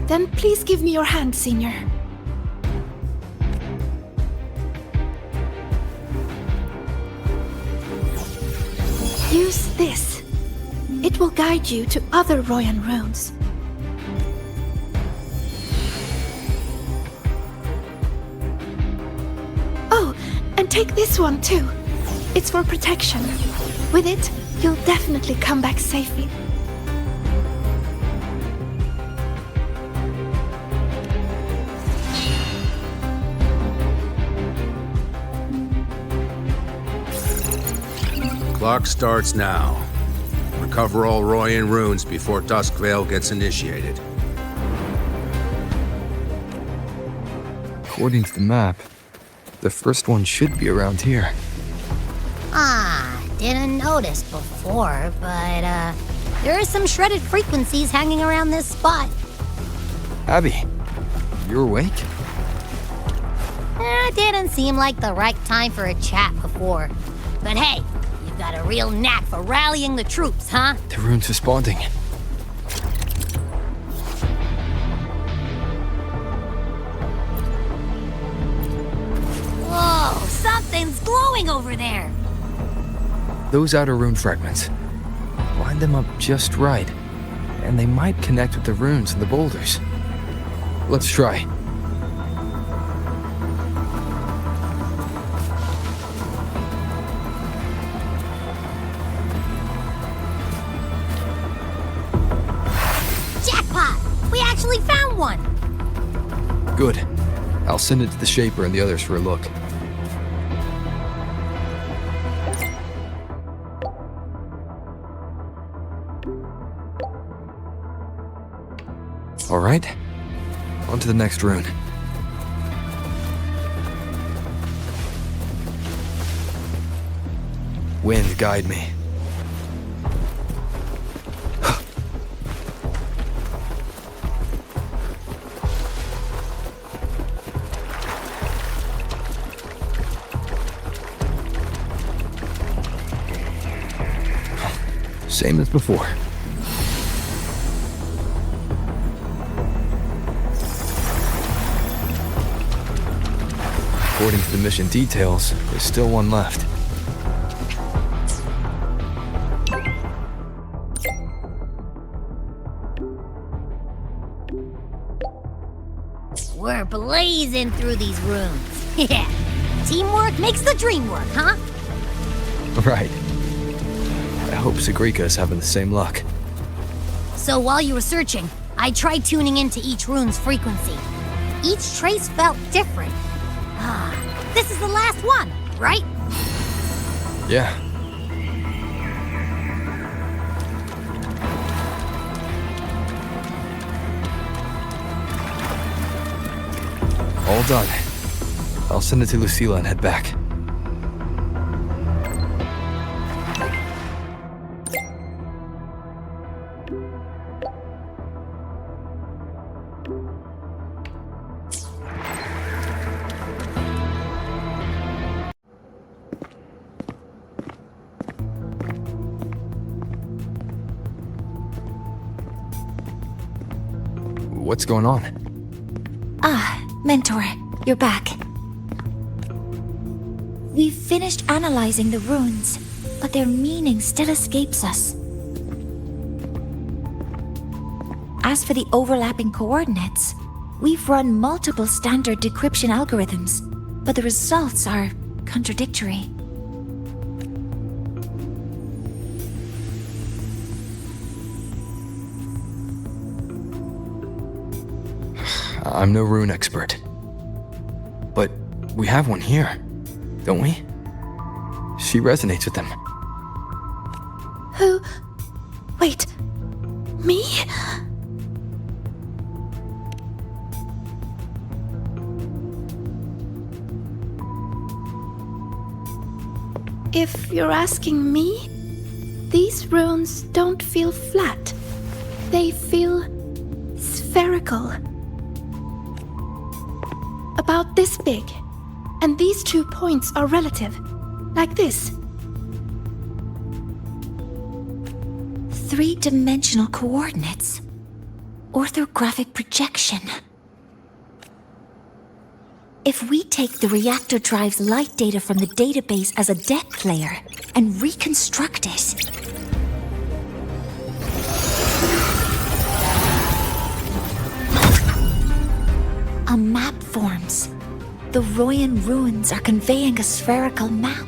Then please give me your hand, Senior. Use this. It will guide you to other Royan runes. Oh, and take this one too. It's for protection. With it, you'll definitely come back safely. Clock starts now. Recover all Royan runes before Dusk Vale gets initiated. According to the map, the first one should be around here. Didn't notice before, but, there are some shredded frequencies hanging around this spot. Abby, you're awake? Didn't seem like the right time for a chat before. But hey, you've got a real knack for rallying the troops, huh? The rune's responding. Whoa, something's glowing over there. Those outer rune fragments. Line them up just right, and they might connect with the runes and the boulders. Let's try. Jackpot! We actually found one! Good. I'll send it to the Shaper and the others for a look. All right, on to the next rune. Wind, guide me. Same as before. According to the mission details, there's still one left. We're blazing through these runes. Yeah. Teamwork makes the dream work, huh? Right. I hope Sigrika is having the same luck. So while you were searching, I tried tuning into each rune's frequency. Each trace felt different. This is the last one, right? Yeah. All done. I'll send it to Lucilla and head back. What's going on? Ah, Mentor, you're back. We've finished analyzing the runes, but their meaning still escapes us. As for the overlapping coordinates, we've run multiple standard decryption algorithms, but the results are contradictory. I'm no rune expert. But we have one here, don't we? She resonates with them. Who? Wait. Me? If you're asking me, these runes don't feel flat. They feel spherical. About this big. And these 2 points are relative. Like this. 3-dimensional coordinates. Orthographic projection. If we take the reactor drive's light data from the database as a depth layer and reconstruct it, a map forms. The Royan runes are conveying a spherical map.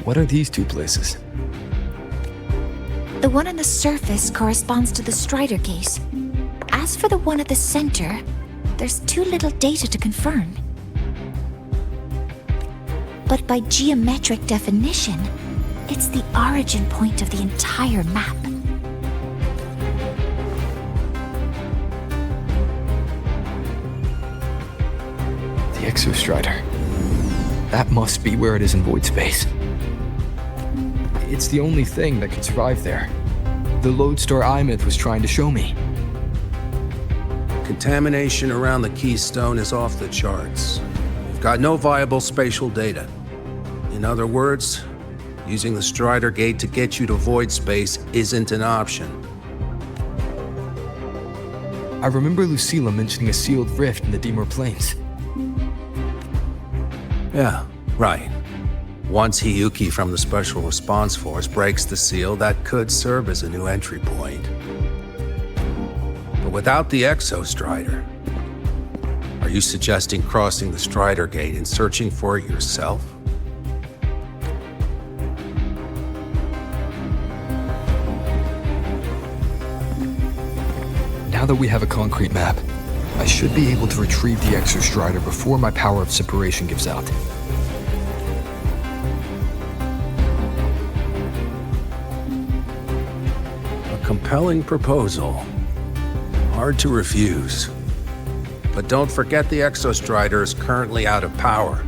What are these 2 places? The one on the surface corresponds to the Strider case. As for the one at the center, there's too little data to confirm. But by geometric definition, it's the origin point of the entire map. The Exostrider. That must be where it is in void space. It's the only thing that could survive there. The Lodestar Imyth was trying to show me. Contamination around the keystone is off the charts. We've got no viable spatial data. In other words, using the Strider Gate to get you to void space isn't an option. I remember Lucilla mentioning a sealed rift in the Deemer Plains. Yeah, right. Once Hiyuki from the Special Response Force breaks the seal, that could serve as a new entry point. But without the Exostrider, are you suggesting crossing the Strider Gate and searching for it yourself? Now that we have a concrete map, I should be able to retrieve the Exostrider before my power of separation gives out. Compelling proposal. Hard to refuse. But don't forget the Exostrider is currently out of power.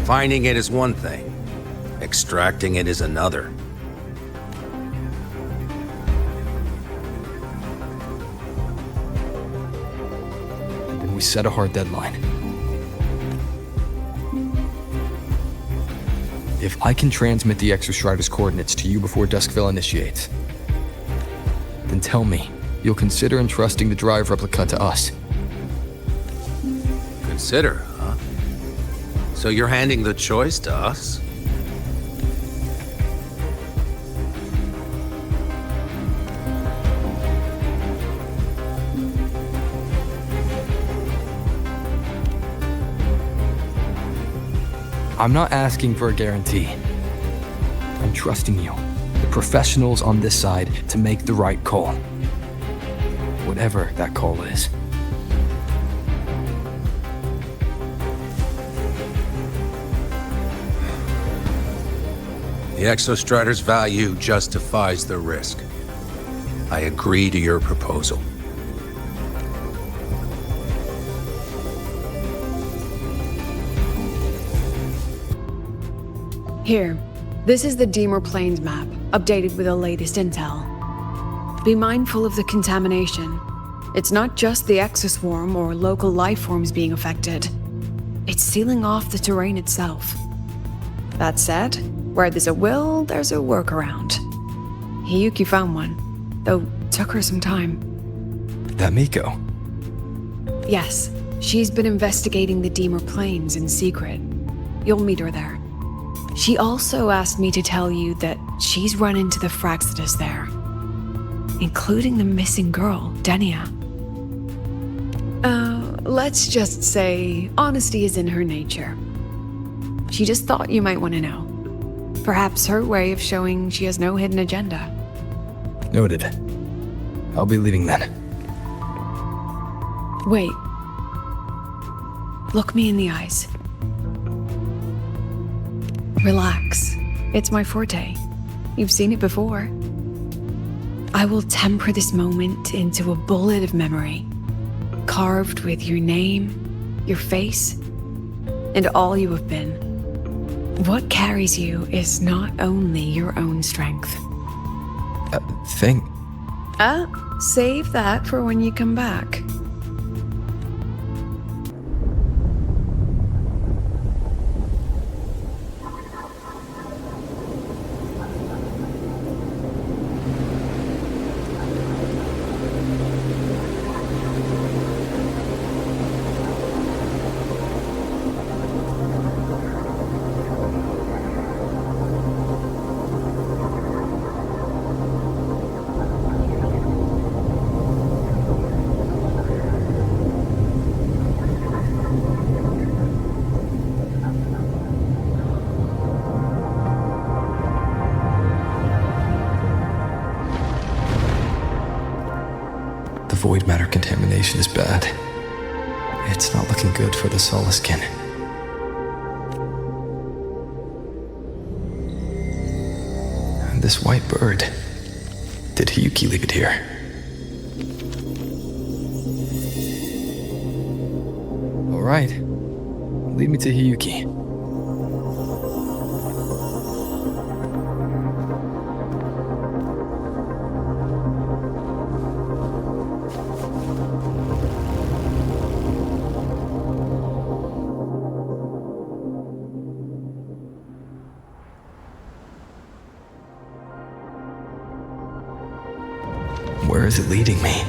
Finding it is one thing. Extracting it is another. And then we set a hard deadline. If I can transmit the Exostrider's coordinates to you before Duskville initiates, then tell me you'll consider entrusting the drive replica to us. Consider, huh? So you're handing the choice to us? I'm not asking for a guarantee. I'm trusting you, the professionals on this side, to make the right call. Whatever that call is. The Exostrider's value justifies the risk. I agree to your proposal. Here, this is the Deemer Plains map, updated with the latest intel. Be mindful of the contamination. It's not just the exoswarm or local life forms being affected. It's sealing off the terrain itself. That said, where there's a will, there's a workaround. Hiyuki found one, though took her some time. That Miko. Yes, she's been investigating the Deemer Plains in secret. You'll meet her there. She also asked me to tell you that she's run into the Fraxidus there, including the missing girl, Denia. Let's just say honesty is in her nature. She just thought you might want to know. Perhaps her way of showing she has no hidden agenda. Noted. I'll be leaving then. Wait. Look me in the eyes. Relax. It's my forte. You've seen it before. I will temper this moment into a bullet of memory, carved with your name, your face, and all you have been. What carries you is not only your own strength. Thing. Save that for when you come back. The void matter contamination is bad. It's not looking good for the Soliskin. And this white bird. Did Hiyuki leave it here? All right. Lead me to Hiyuki. Where is it leading me?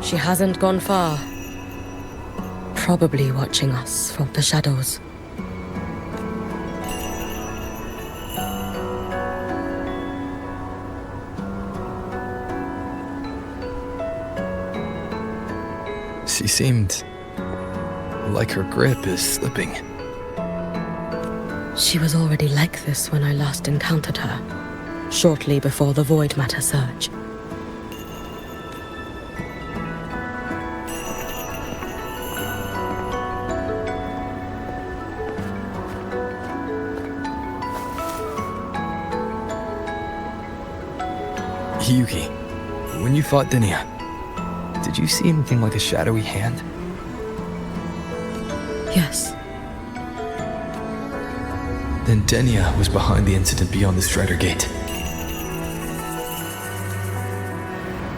She hasn't gone far. Probably watching us from the shadows. She seemed like her grip is slipping. She was already like this when I last encountered her, shortly before the void matter surge. Hiyuki, when you fought Denia, did you see anything like a shadowy hand? Yes. Then Denia was behind the incident beyond the Strider Gate.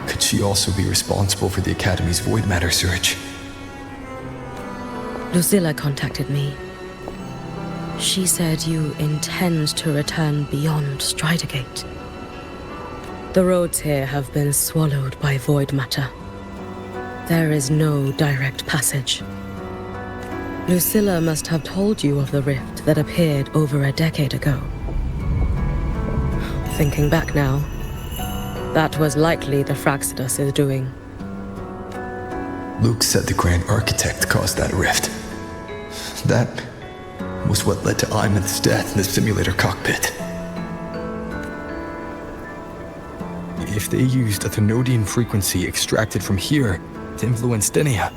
Could she also be responsible for the Academy's void matter surge? Lucilla contacted me. She said you intend to return beyond Stridergate. The roads here have been swallowed by void matter. There is no direct passage. Lucilla must have told you of the rift that appeared over a decade ago. Thinking back now, that was likely the Fraxidus' doing. Luke said the Grand Architect caused that rift. That was what led to Iman's death in the simulator cockpit. If they used a Thenodian frequency extracted from here to influence Denia,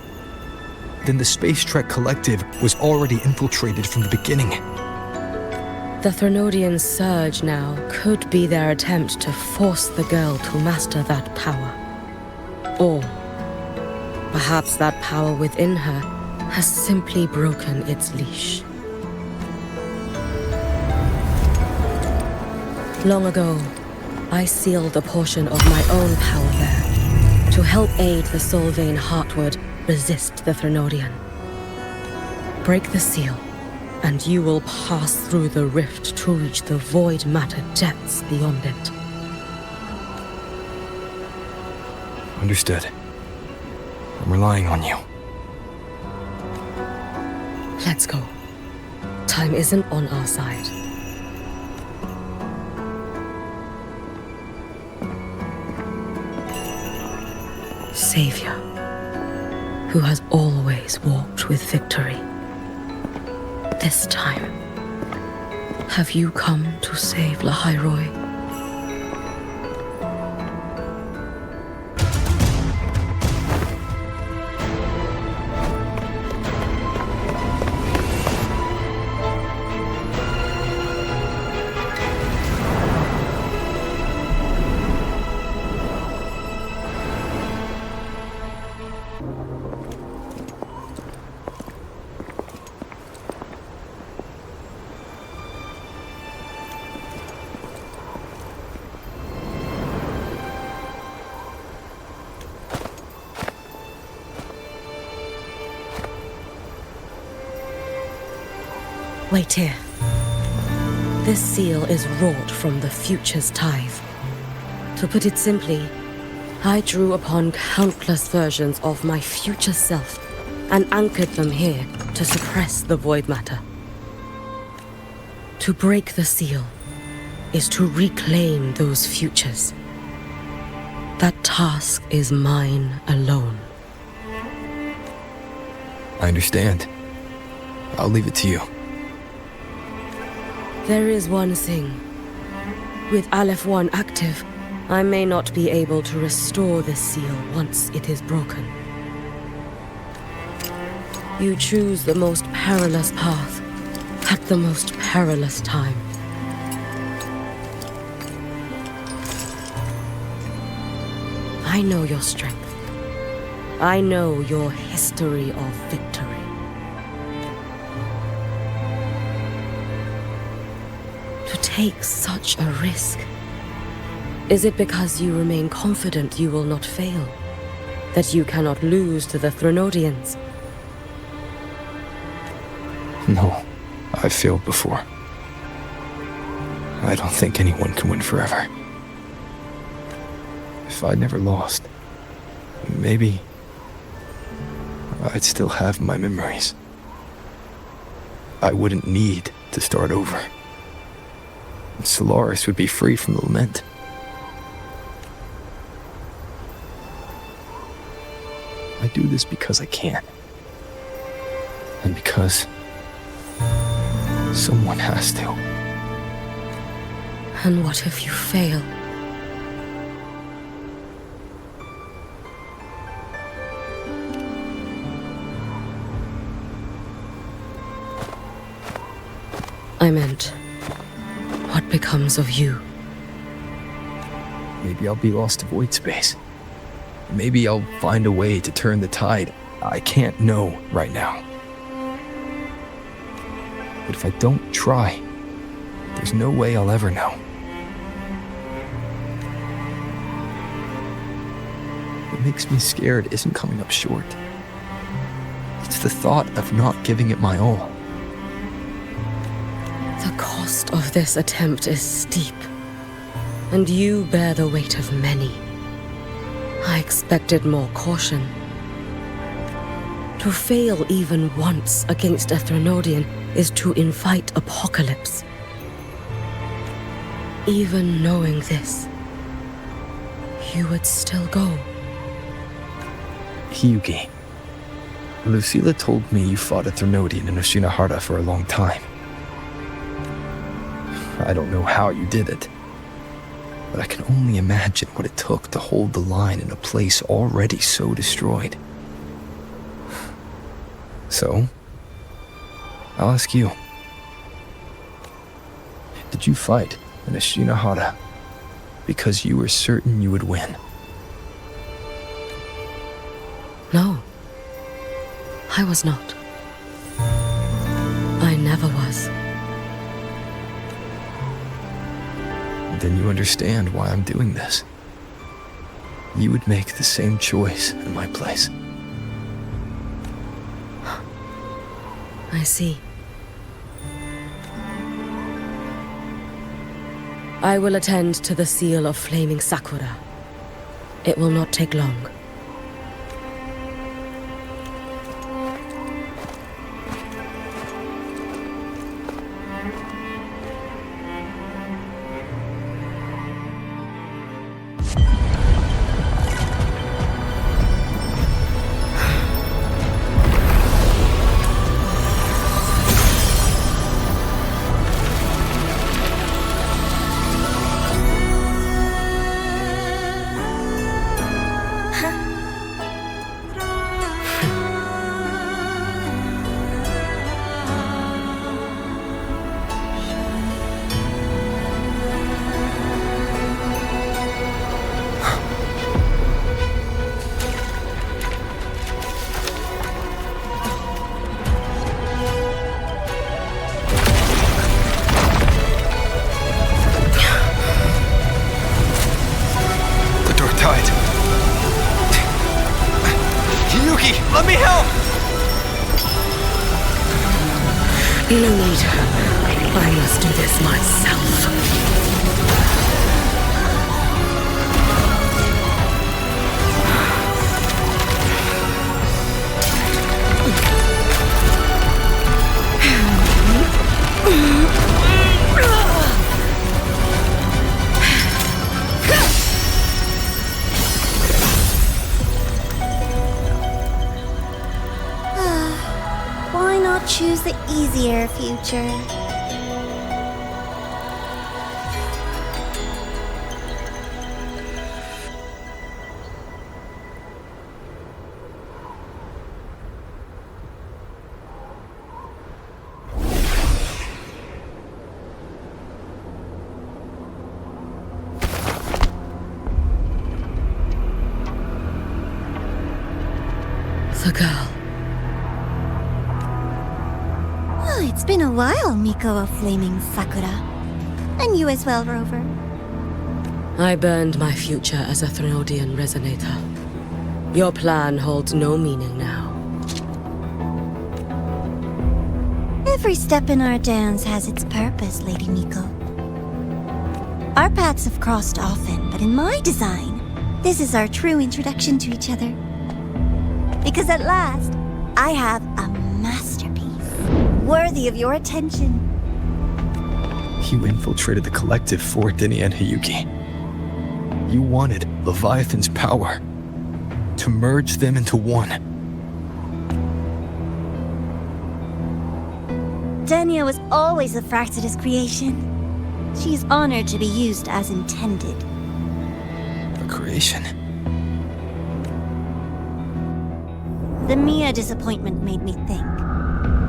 then the Space Trek Collective was already infiltrated from the beginning. The Thenodian surge now could be their attempt to force the girl to master that power. Or perhaps that power within her has simply broken its leash. Long ago, I sealed a portion of my own power there to help aid the Solvane Heartwood resist the Thenodian. Break the seal, and you will pass through the rift to reach the void matter depths beyond it. Understood. I'm relying on you. Let's go. Time isn't on our side. Savior, who has always walked with victory. This time, have you come to save Lahairoi? Wait here. This seal is wrought from the future's tithe. To put it simply, I drew upon countless versions of my future self and anchored them here to suppress the void matter. To break the seal is to reclaim those futures. That task is mine alone. I understand. I'll leave it to you. There is one thing. With Aleph 1 active, I may not be able to restore the seal once it is broken. You choose the most perilous path at the most perilous time. I know your strength. I know your history of victory. To take such a risk? Is it because you remain confident you will not fail? That you cannot lose to the Thenodians? No, I've failed before. I don't think anyone can win forever. If I'd never lost, maybe I'd still have my memories. I wouldn't need to start over. Solaris would be free from the lament. I do this because I can. And because someone has to. And what if you fail? I meant, what becomes of you? Maybe I'll be lost to void space. Maybe I'll find a way to turn the tide. I can't know right now. But if I don't try, there's no way I'll ever know. What makes me scared isn't coming up short. It's the thought of not giving it my all. The cost of this attempt is steep, and you bear the weight of many. I expected more caution. To fail even once against a Threnodian is to invite apocalypse. Even knowing this, you would still go. Hyugi, Lucilla told me you fought a Threnodian in Oshinahara for a long time. I don't know how you did it, but I can only imagine what it took to hold the line in a place already so destroyed. So, I'll ask you. Did you fight in Oshinahara because you were certain you would win? No, I was not. I never was. Then you understand why I'm doing this. You would make the same choice in my place. I see. I will attend to the seal of flaming Sakura. It will not take long. Let me help! No need. I must do this myself. Why not choose the easier future? The girl. Oh, it's been a while, Miko of Flaming Sakura. And you as well, Rover. I burned my future as a Threnodian resonator. Your plan holds no meaning now. Every step in our dance has its purpose, Lady Miko. Our paths have crossed often, but in my design, this is our true introduction to each other. Because at last, I have a masterpiece, worthy of your attention. You infiltrated the collective for Dini and Hyugi. You wanted Leviathan's power, to merge them into one. Denia was always a Fraxidus creation. She is honored to be used as intended. A creation? The Mia disappointment made me think.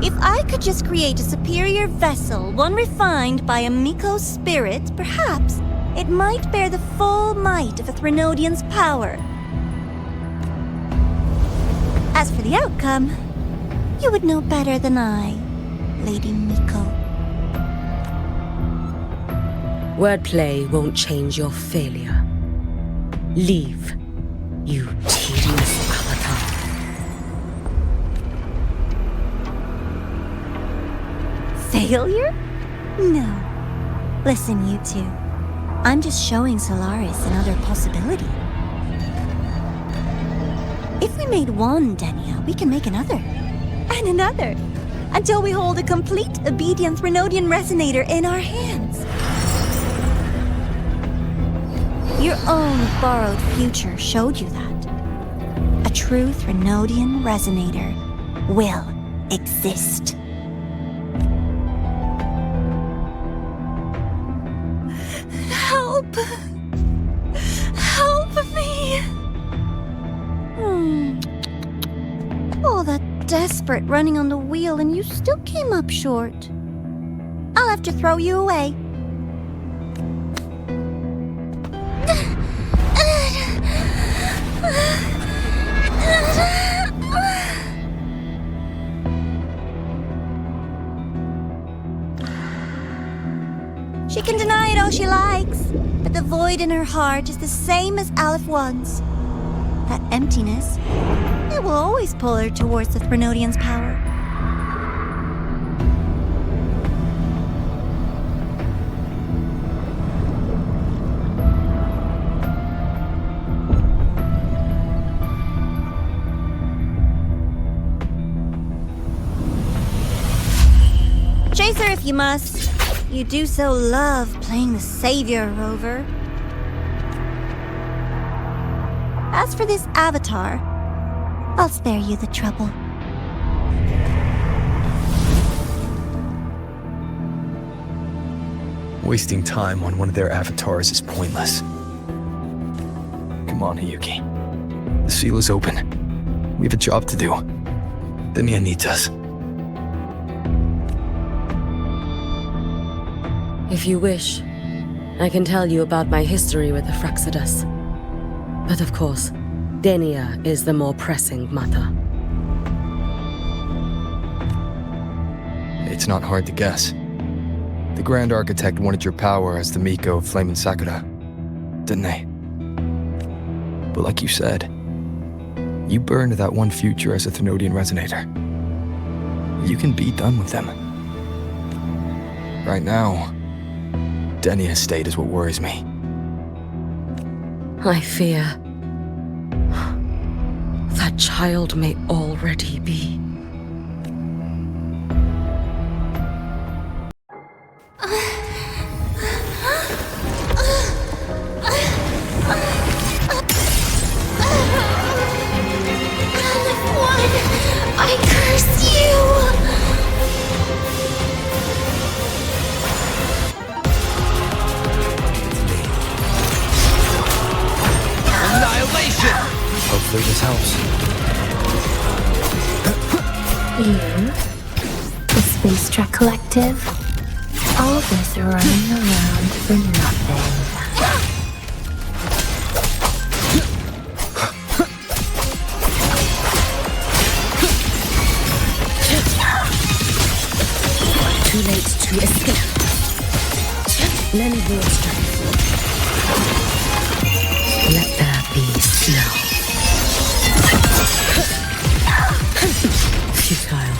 If I could just create a superior vessel, one refined by a Miko spirit, perhaps it might bear the full might of a Threnodian's power. As for the outcome, you would know better than I, Lady Miko. Wordplay won't change your failure. Leave, you tedious avatar. Failure? No. Listen, you two. I'm just showing Solaris another possibility. If we made one Denia, we can make another. And another. Until we hold a complete obedient Threnodian resonator in our hands. Your own borrowed future showed you that. A true Threnodian resonator will exist. Help! Help me! All that desperate running on the wheel and you still came up short. I'll have to throw you away. She can deny it all she likes, but the void in her heart is the same as Aleph One's. That emptiness, it will always pull her towards the Threnodian's power. Chase her if you must. You do so love playing the savior, Rover. As for this avatar, I'll spare you the trouble. Wasting time on one of their avatars is pointless. Come on, Hiyuki. The seal is open. We have a job to do. Denia needs us. If you wish, I can tell you about my history with the Fraxidus. But of course, Denia is the more pressing matter. It's not hard to guess. The Grand Architect wanted your power as the Miko of Flame and Sakura, didn't they? But like you said, you burned that one future as a Threnodian resonator. You can be done with them. Right now, Denia's state is what worries me. I fear that child may already be. I curse you! Annihilation! Hopefully this helps. You, the Space Trek Collective, all this running around for nothing. Too late to escape. Lend your strength. Let there be snow. Futile.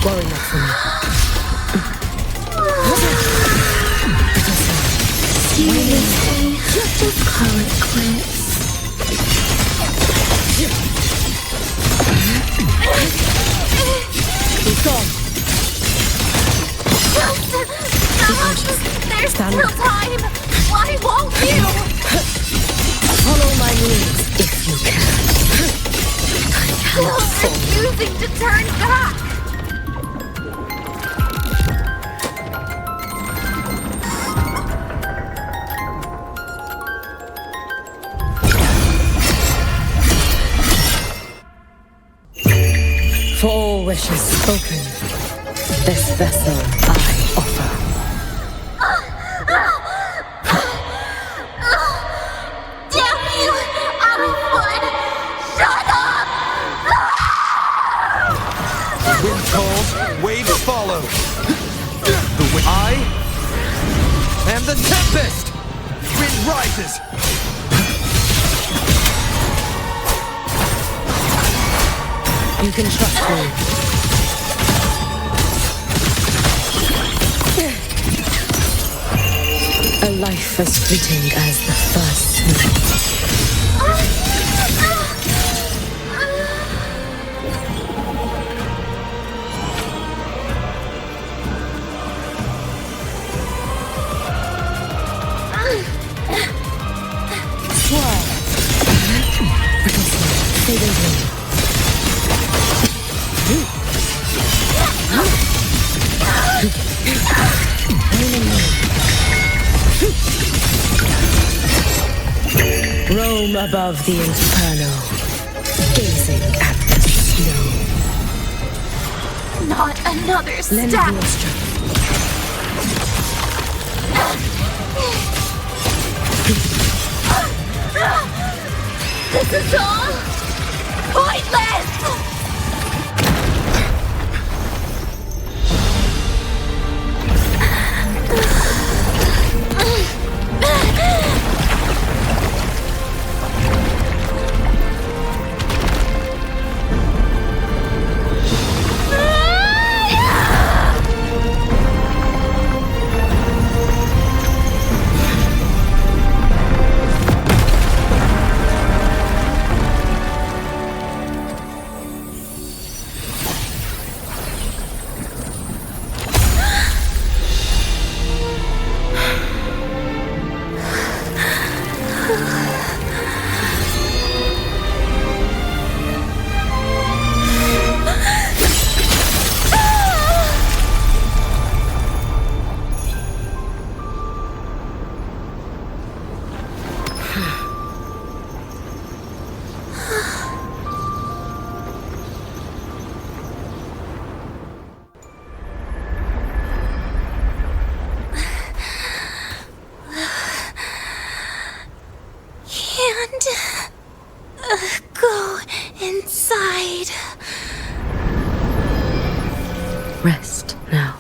Worry not for me. Seriously, just call it quits. He's gone. There's still time! Why won't you? Follow my lead if you can. Still refusing to turn back! For all wishes spoken, this vessel I offer. Damn you! Everyone! Shut up! The wind calls, waves follow. The wind. I am the tempest! Wind rises! You can trust me. A life as fleeting as the first snow. Roam above the inferno, gazing at the snow. Not another Lend step! me your strength. This is all pointless! Go inside. Rest now.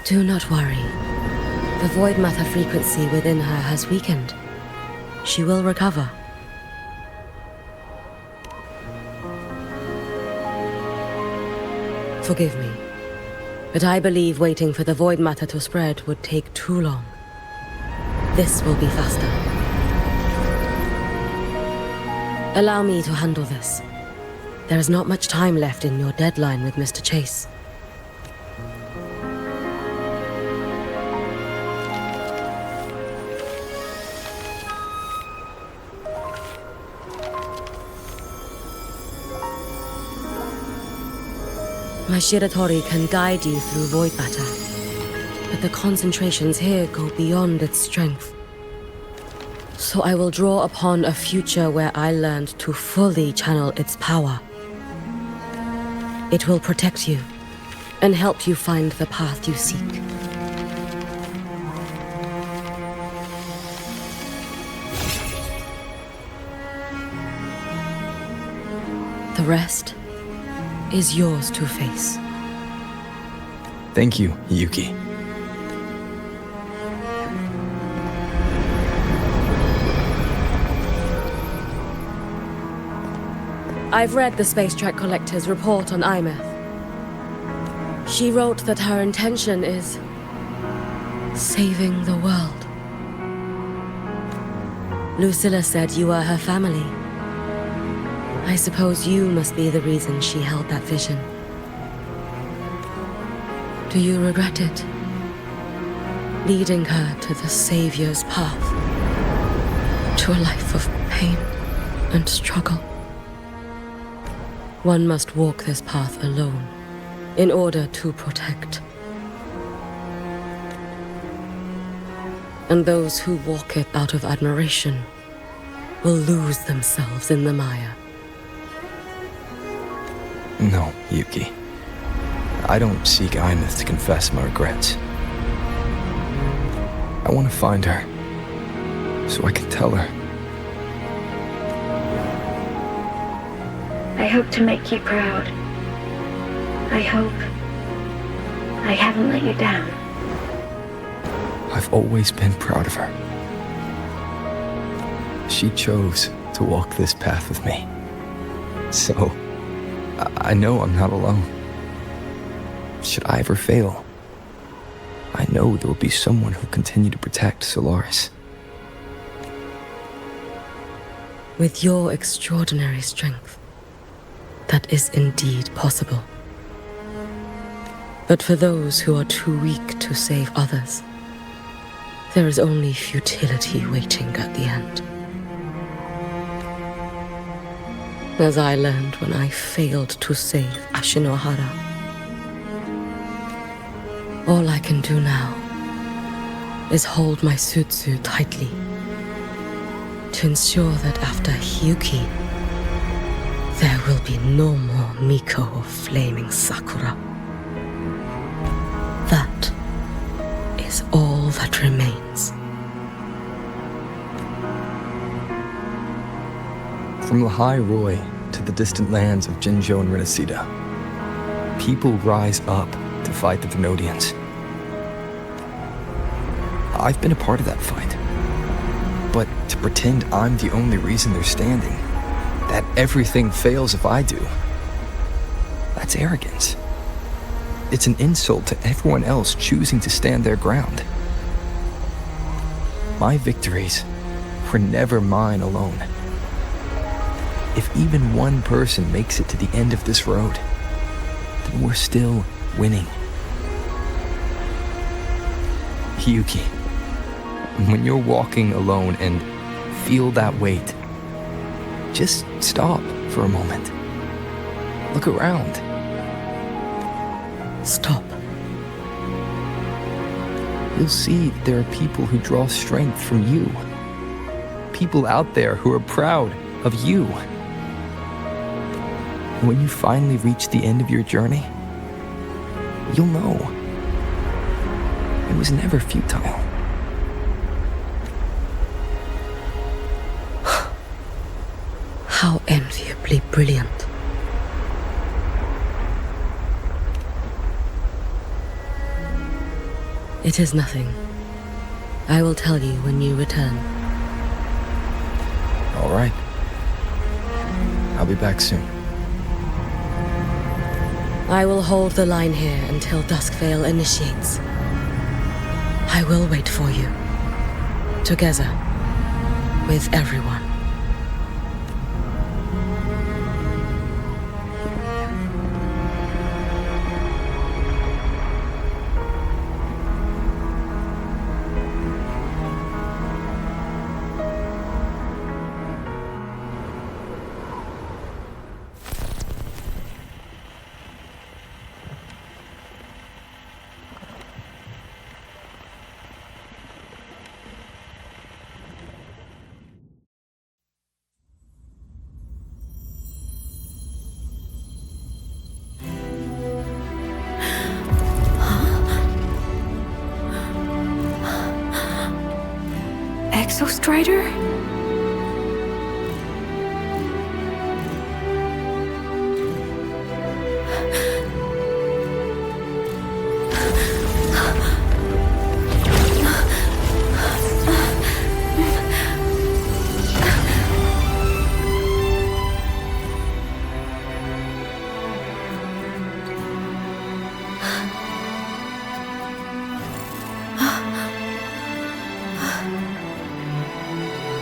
Do not worry. The void matter frequency within her has weakened. She will recover. Forgive me, but I believe waiting for the void matter to spread would take too long. This will be faster. Allow me to handle this. There is not much time left in your deadline with Mr. Chase. My Shiratori can guide you through void matter, but the concentrations here go beyond its strength. So I will draw upon a future where I learned to fully channel its power. It will protect you and help you find the path you seek. The rest is yours to face. Thank you, Yuki. I've read the Space Track Collector's report on Imeth. She wrote that her intention is saving the world. Lucilla said you are her family. I suppose you must be the reason she held that vision. Do you regret it? Leading her to the Savior's path, to a life of pain and struggle. One must walk this path alone in order to protect. And those who walk it out of admiration will lose themselves in the mire. No, Yuki. I don't seek Imeth to confess my regrets. I want to find her, so I can tell her. I hope to make you proud. I hope I haven't let you down. I've always been proud of her. She chose to walk this path with me. So, I know I'm not alone. Should I ever fail, I know there will be someone who'll continue to protect Solaris. With your extraordinary strength, that is indeed possible. But for those who are too weak to save others, there is only futility waiting at the end. As I learned when I failed to save Ashinohara. All I can do now is hold my Sutsu tightly to ensure that after Hyuki, there will be no more Miko of flaming Sakura. That is all that remains. From Lahai Roi to the distant lands of Jinzhou and Rinasida, people rise up to fight the Venodians. I've been a part of that fight. But to pretend I'm the only reason they're standing, that everything fails if I do, that's arrogance. It's an insult to everyone else choosing to stand their ground. My victories were never mine alone. If even one person makes it to the end of this road, then we're still winning. Hyuki, when you're walking alone and feel that weight, just stop for a moment. Look around. Stop. You'll see there are people who draw strength from you. People out there who are proud of you. When you finally reach the end of your journey, you'll know it was never futile. How enviably brilliant. It is nothing. I will tell you when you return. All right. I'll be back soon. I will hold the line here until Duskvale initiates. I will wait for you. Together. With everyone. Exostrider?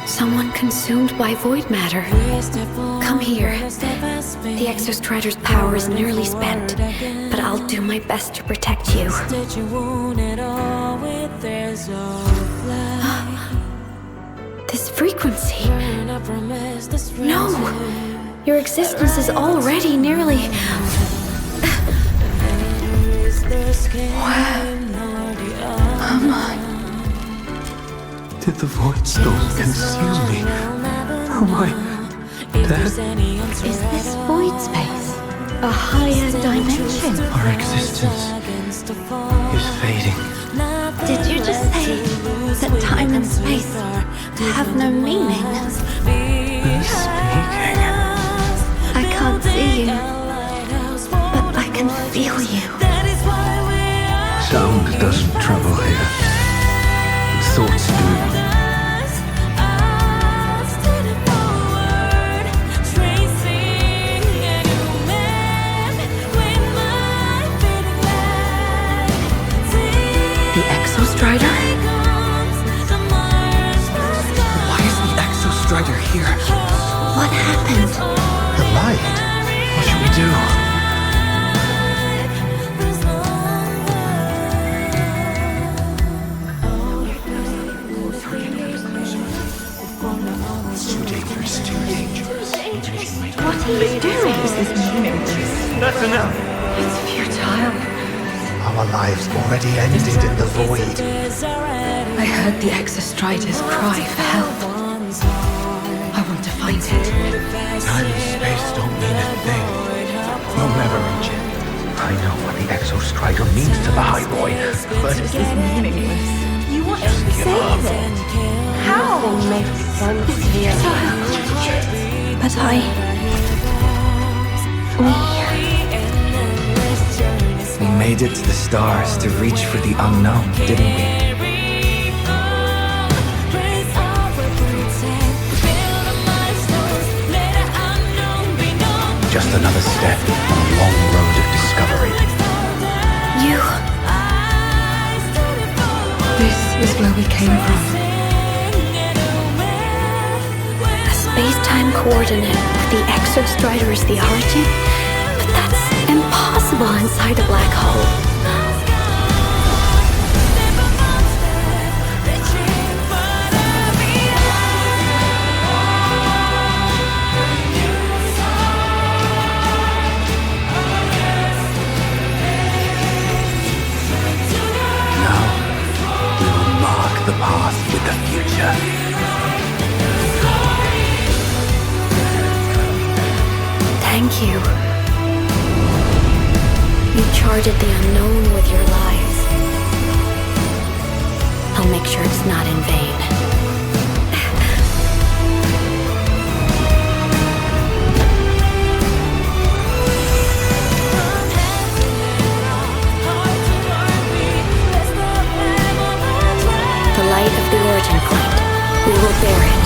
Someone consumed by void matter. Come here. The Exostrider's power is nearly spent, but I'll do my best to protect you. This frequency. No! Your existence is already nearly... Where am I? Did the Void Storm consume me? Am I dead? Is this void space a higher dimension? Our existence is fading. Did you just say that time and space have no meaning? Who's speaking? I can't see you, but I can feel you. Sound doesn't travel here. Thoughts do. The Exostrider? Why is the Exostrider here? What happened? The light. What should we do? It's too dangerous, too dangerous. What are you doing? This is meaningless. That's enough. It's futile. Our lives already ended in the void. I heard the Exostrider's cry for help. I want to find it. Time and space don't mean a thing. You'll never reach it. I know what the Exostrider means to the High Roy, but This is meaningless. You want to give up. save it? How? But We made it to the stars to reach for the unknown, didn't we? Just another step on a long road of discovery. This is where we came from. A space-time coordinate with the Exostrider as the origin? But that's impossible inside a black hole. Now, we will mark the path with the future. Thank you. You charted the unknown with your lives. I'll make sure it's not in vain. The light of the origin point. We will bear it.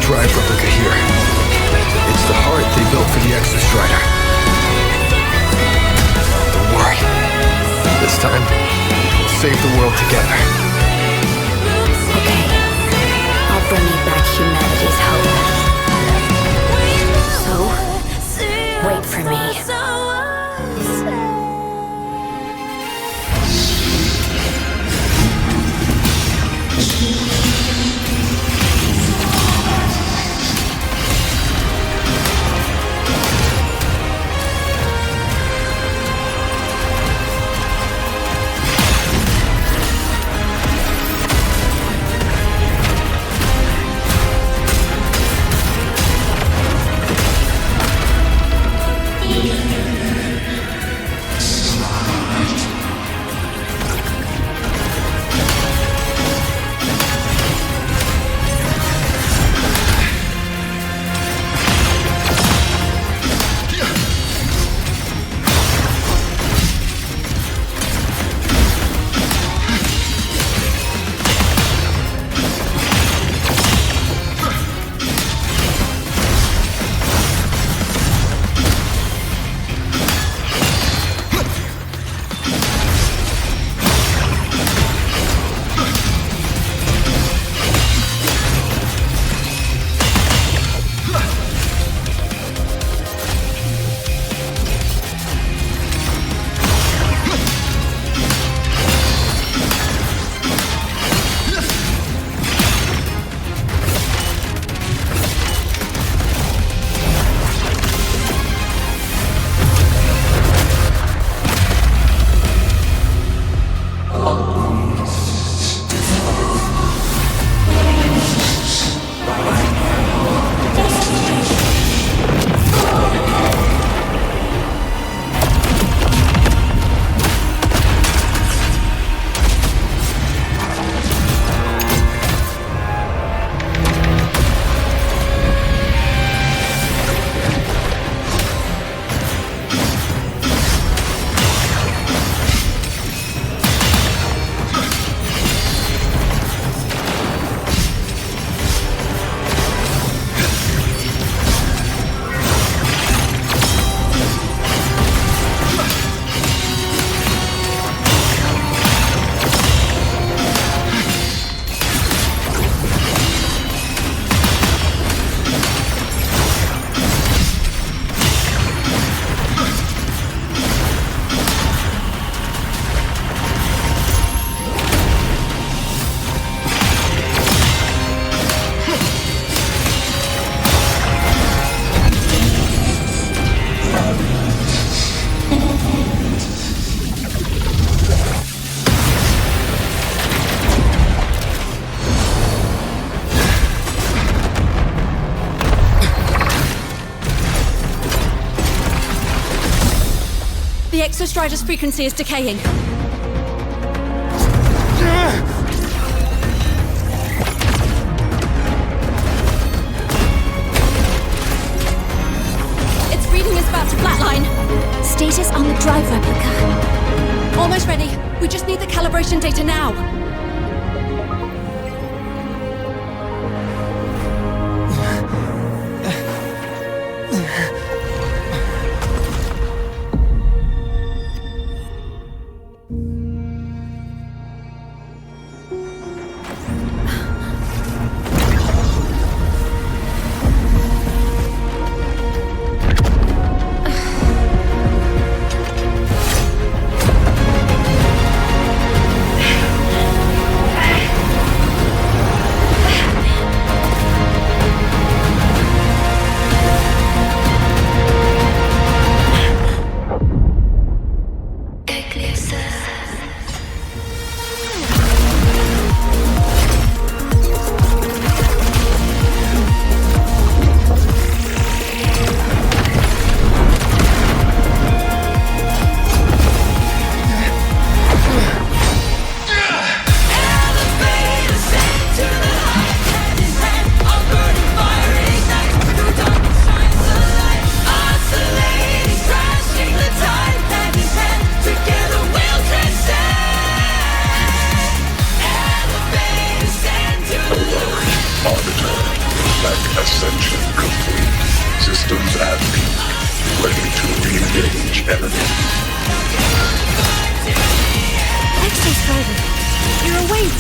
Drive replica here. It's the heart they built for the Exostrider. Don't worry. This time, we'll save the world together. Okay. I'll bring you back humanity's hope. So, wait for me. The Exostrider's frequency is decaying. Its reading is about to flatline. Status on the drive replica. Almost ready. We just need the calibration data now. Ascension complete. Systems at peak. Ready to re-engage enemy. Exostrider, you're awake.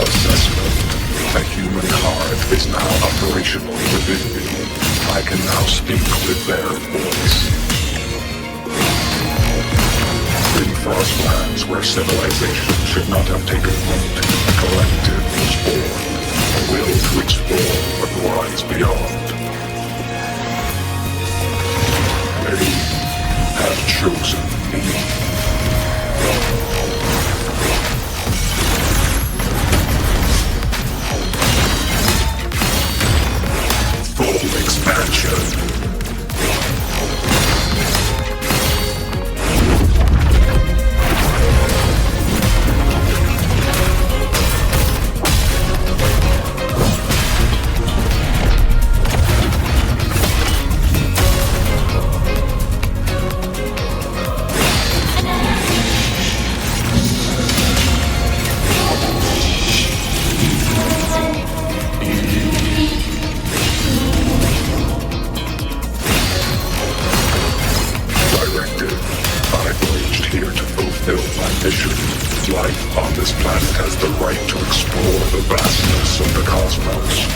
Assessment. A human heart is now operational within me. I can now speak with their voice. In Frostlands, where civilization should not have taken root, a collective was born. A will to explore what lies beyond. They have chosen me. Full expansion. Life on this planet has the right to explore the vastness of the cosmos.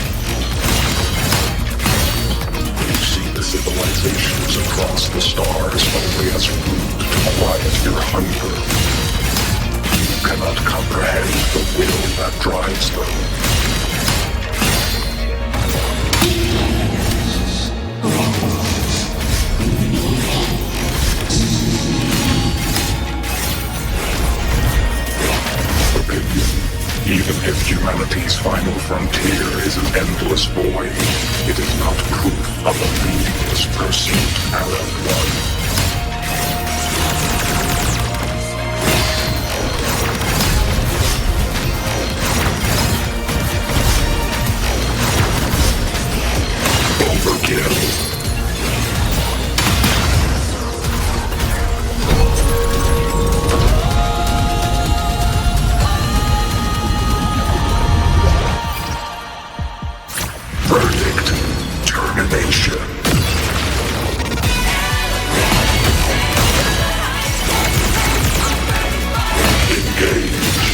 You see the civilizations across the stars only as food to quiet your hunger. You cannot comprehend the will that drives them. Even if humanity's final frontier is an endless void, it is not proof of a meaningless pursuit Arab one. Overkill. Termination. Engage.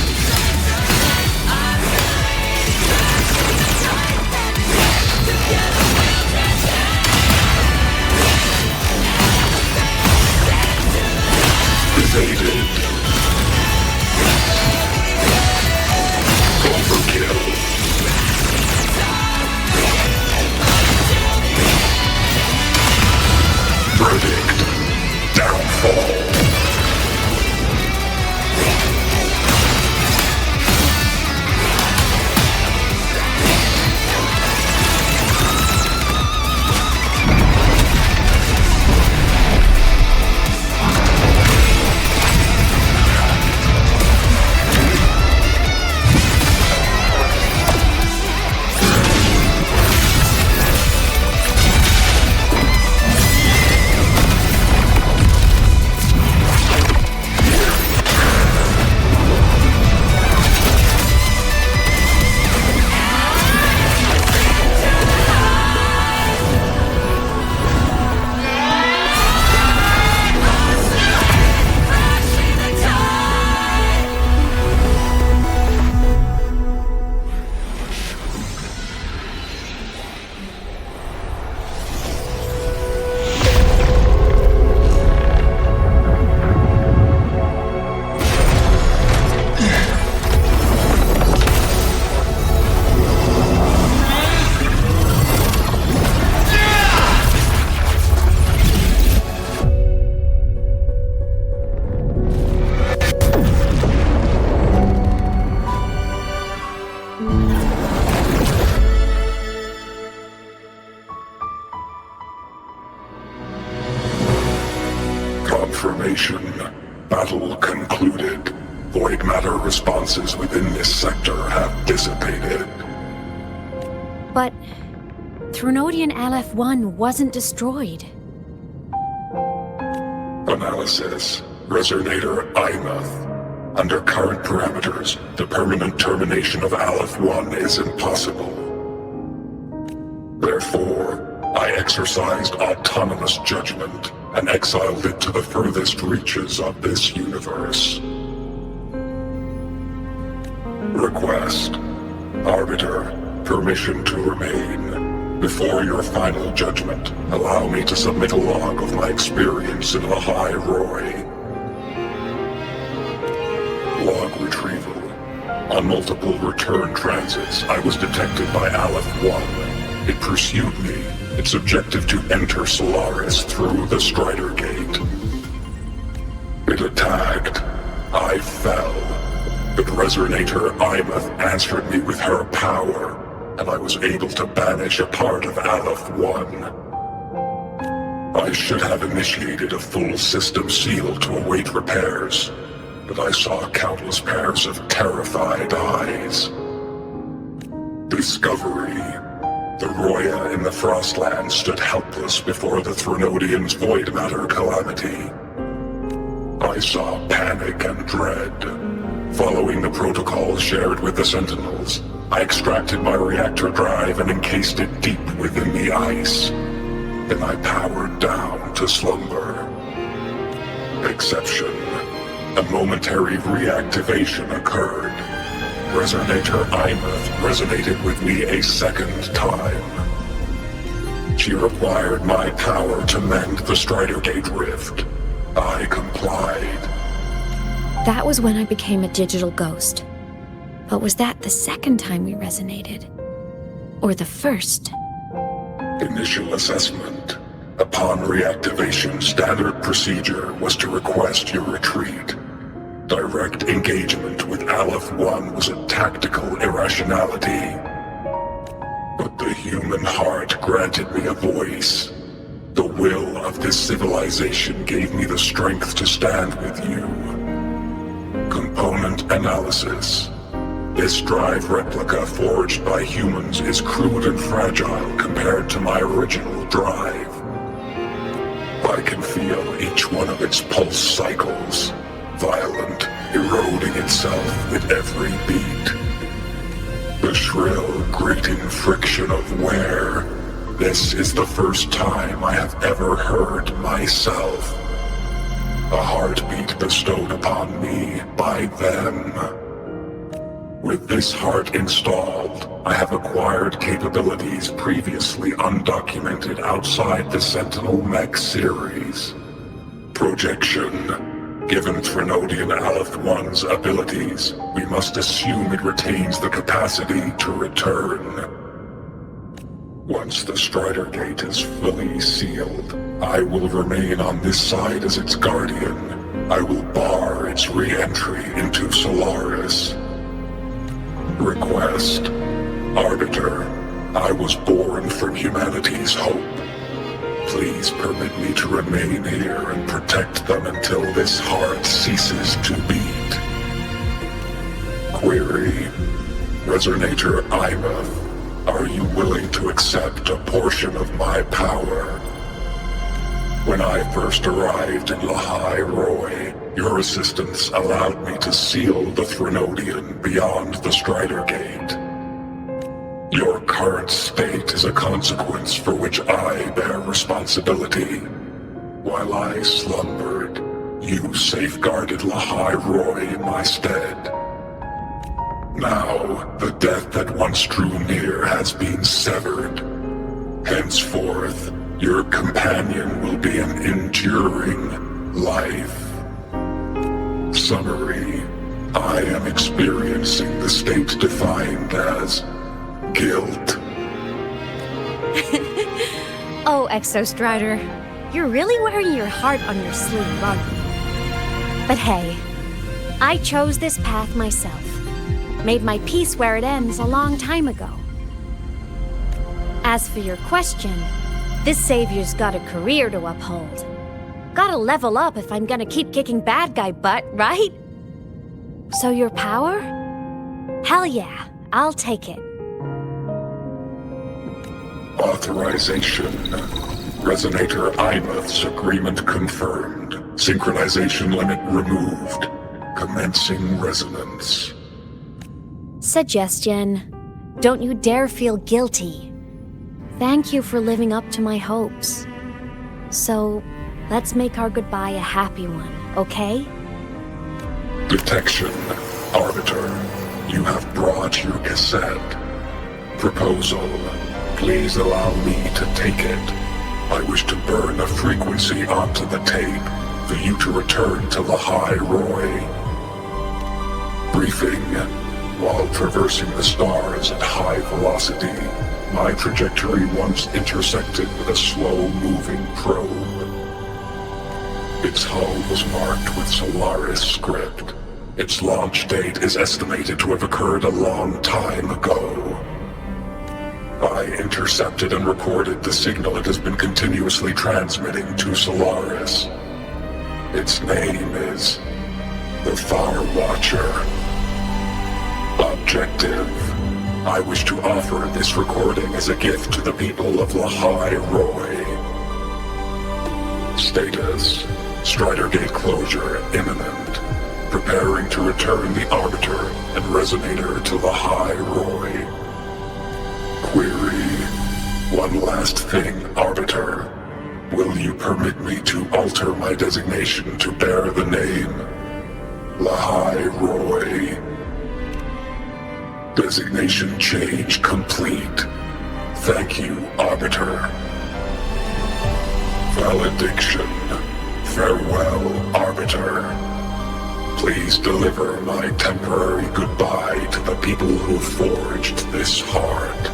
Confirmation. Battle concluded. Void matter responses within this sector have dissipated. But Threnodian LF-1 wasn't destroyed. Analysis. Resonator Imuth. Under current parameters, the permanent termination of Aleph-1 is impossible. Therefore, I exercised autonomous judgment and exiled it to the furthest reaches of this universe. Request. Arbiter, permission to remain. Before your final judgment, allow me to submit a log of my experience in the High Roy. Log retrieval. On multiple return transits, I was detected by Aleph-1. It pursued me, its objective to enter Solaris through the Strider Gate. It attacked. I fell. But Resonator Imuth answered me with her power, and I was able to banish a part of Aleph-1. I should have initiated a full system seal to await repairs, but I saw countless pairs of terrified eyes. Discovery. The Roya in the Frostland stood helpless before the Threnodians' void matter calamity. I saw panic and dread. Following the protocols shared with the Sentinels, I extracted my reactor drive and encased it deep within the ice. Then I powered down to slumber. Exception. A momentary reactivation occurred. Resonator Imuth resonated with me a second time. She required my power to mend the Strider Gate rift. I complied. That was when I became a digital ghost. But was that the second time we resonated? Or the first? Initial assessment. Upon reactivation, standard procedure was to request your retreat. Direct engagement with Aleph-1 was a tactical irrationality. But the human heart granted me a voice. The will of this civilization gave me the strength to stand with you. Component analysis. This drive replica forged by humans is crude and fragile compared to my original drive. I can feel each one of its pulse cycles, violent, eroding itself with every beat. The shrill, grating friction of wear. This is the first time I have ever heard myself. A heartbeat bestowed upon me by them. With this heart installed, I have acquired capabilities previously undocumented outside the Sentinel Mech series. Projection. Given Threnodian Aleph-1's abilities, we must assume it retains the capacity to return. Once the Strider Gate is fully sealed, I will remain on this side as its guardian. I will bar its re-entry into Solaris. Request. Arbiter, I was born from humanity's hope. Please permit me to remain here and protect them until this heart ceases to beat. Query. Resonator Imuth, are you willing to accept a portion of my power? When I first arrived in Lahai Roy, your assistance allowed me to seal the Threnodian beyond the Strider Gate. Your current state is a consequence for which I bear responsibility. While I slumbered, you safeguarded Lahai Roy in my stead. Now, the death that once drew near has been severed. Henceforth, your companion will be an enduring life. Summary. I am experiencing the state defined as guilt. Oh, Exostrider, you're really wearing your heart on your sleeve, aren't you? But hey, I chose this path myself. Made my peace where it ends a long time ago. As for your question, this savior's got a career to uphold. Gotta level up if I'm gonna keep kicking bad guy butt, right? So your power? Hell yeah, I'll take it. Authorization. Resonator IMA's agreement confirmed. Synchronization limit removed. Commencing resonance. Suggestion. Don't you dare feel guilty. Thank you for living up to my hopes. So, let's make our goodbye a happy one, okay? Detection. Arbiter, you have brought your cassette. Proposal. Please allow me to take it. I wish to burn a frequency onto the tape for you to return to Lahai Roy. Briefing. While traversing the stars at high velocity, my trajectory once intersected with a slow-moving probe. Its hull was marked with Solaris script. Its launch date is estimated to have occurred a long time ago. I intercepted and recorded the signal it has been continuously transmitting to Solaris. Its name is the Far Watcher. Objective. I wish to offer this recording as a gift to the people of Lahai Roy. Status. Strider Gate closure imminent. Preparing to return the Arbiter and Resonator to Lahai Roy. Query. One last thing, Arbiter. Will you permit me to alter my designation to bear the name Lahai Roy? Designation change complete. Thank you, Arbiter. Valediction. Farewell, Arbiter. Please deliver my temporary goodbye to the people who forged this heart.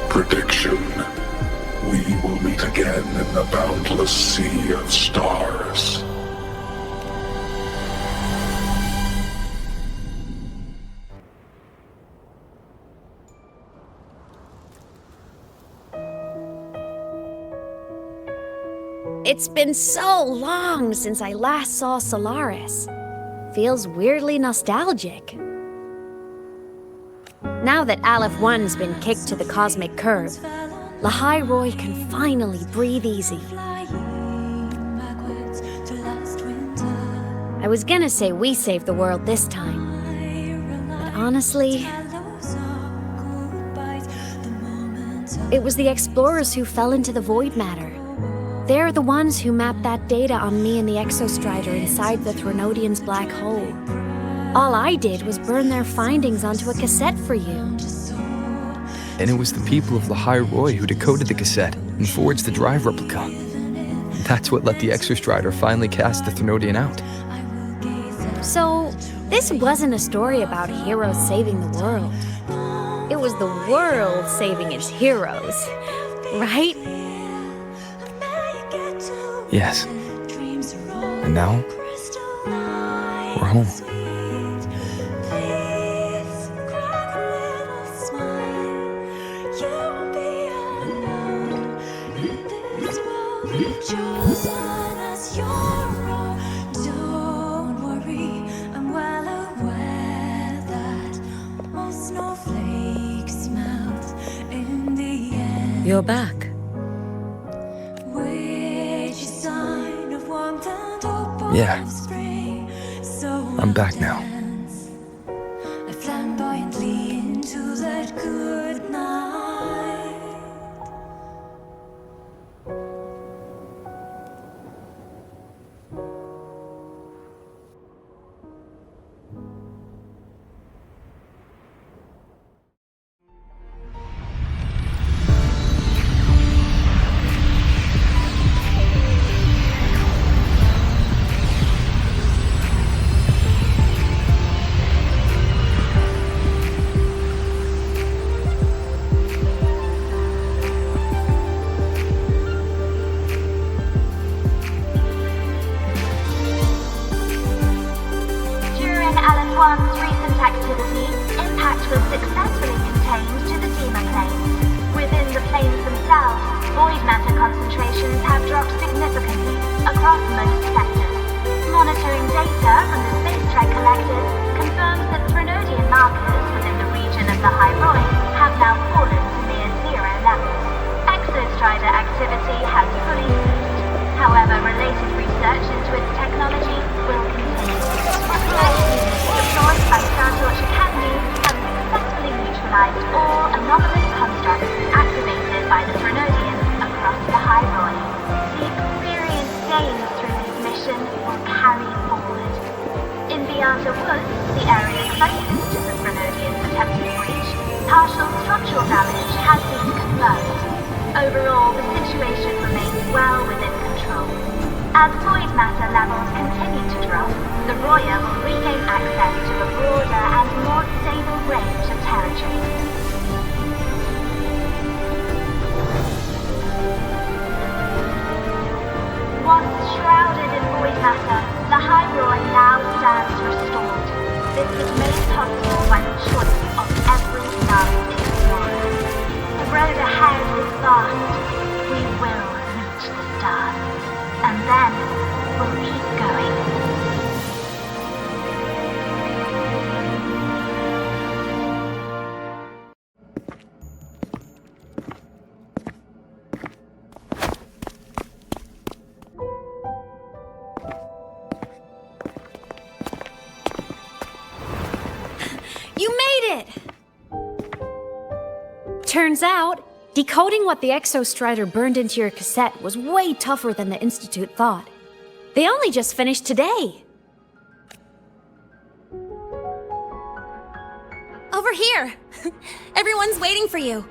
Prediction. We will meet again in the boundless sea of stars. It's been so long since I last saw Solaris. Feels weirdly nostalgic. Now that Aleph 1's been kicked to the cosmic curve, Lahai Roy can finally breathe easy. I was gonna say we saved the world this time, but honestly, it was the explorers who fell into the void matter. They're the ones who mapped that data on me and the Exostrider inside the Threnodian's black hole. All I did was burn their findings onto a cassette for you. And it was the people of Lahai Roy who decoded the cassette and forged the drive replica. That's what let the Exostrider finally cast the Threnodian out. So, this wasn't a story about heroes saving the world. It was the world saving its heroes, right? Yes. And now, we're home. You're back. Yeah. I'm back now. Void matter concentrations have dropped significantly across most sectors. Monitoring data from the Space Trek Collective confirms that Frenodian markers within the region of the High Roy have now fallen to near zero levels. Exostrider activity has fully ceased. However, related research into its technology will continue. Research units deployed by Starlights Academy have successfully neutralized all anomalous constructs activated by the Frenodians across the High Roy. The experience gained through this mission will carry forward. In Beata Woods, the area closest to the Frenodians' attempted breach, partial structural damage has been confirmed. Overall, the situation remains well within control. As void matter levels continue to drop, the Roya will regain access to a broader and more stable range of territory. Once shrouded in void matter, the High Roy now stands restored. This was made possible by the choice of every last explorer. The road ahead is vast. We will reach the stars. And then we'll keep going. You made it! Turns out, decoding what the Exostrider burned into your cassette was way tougher than the Institute thought. They only just finished today. Over here! Everyone's waiting for you.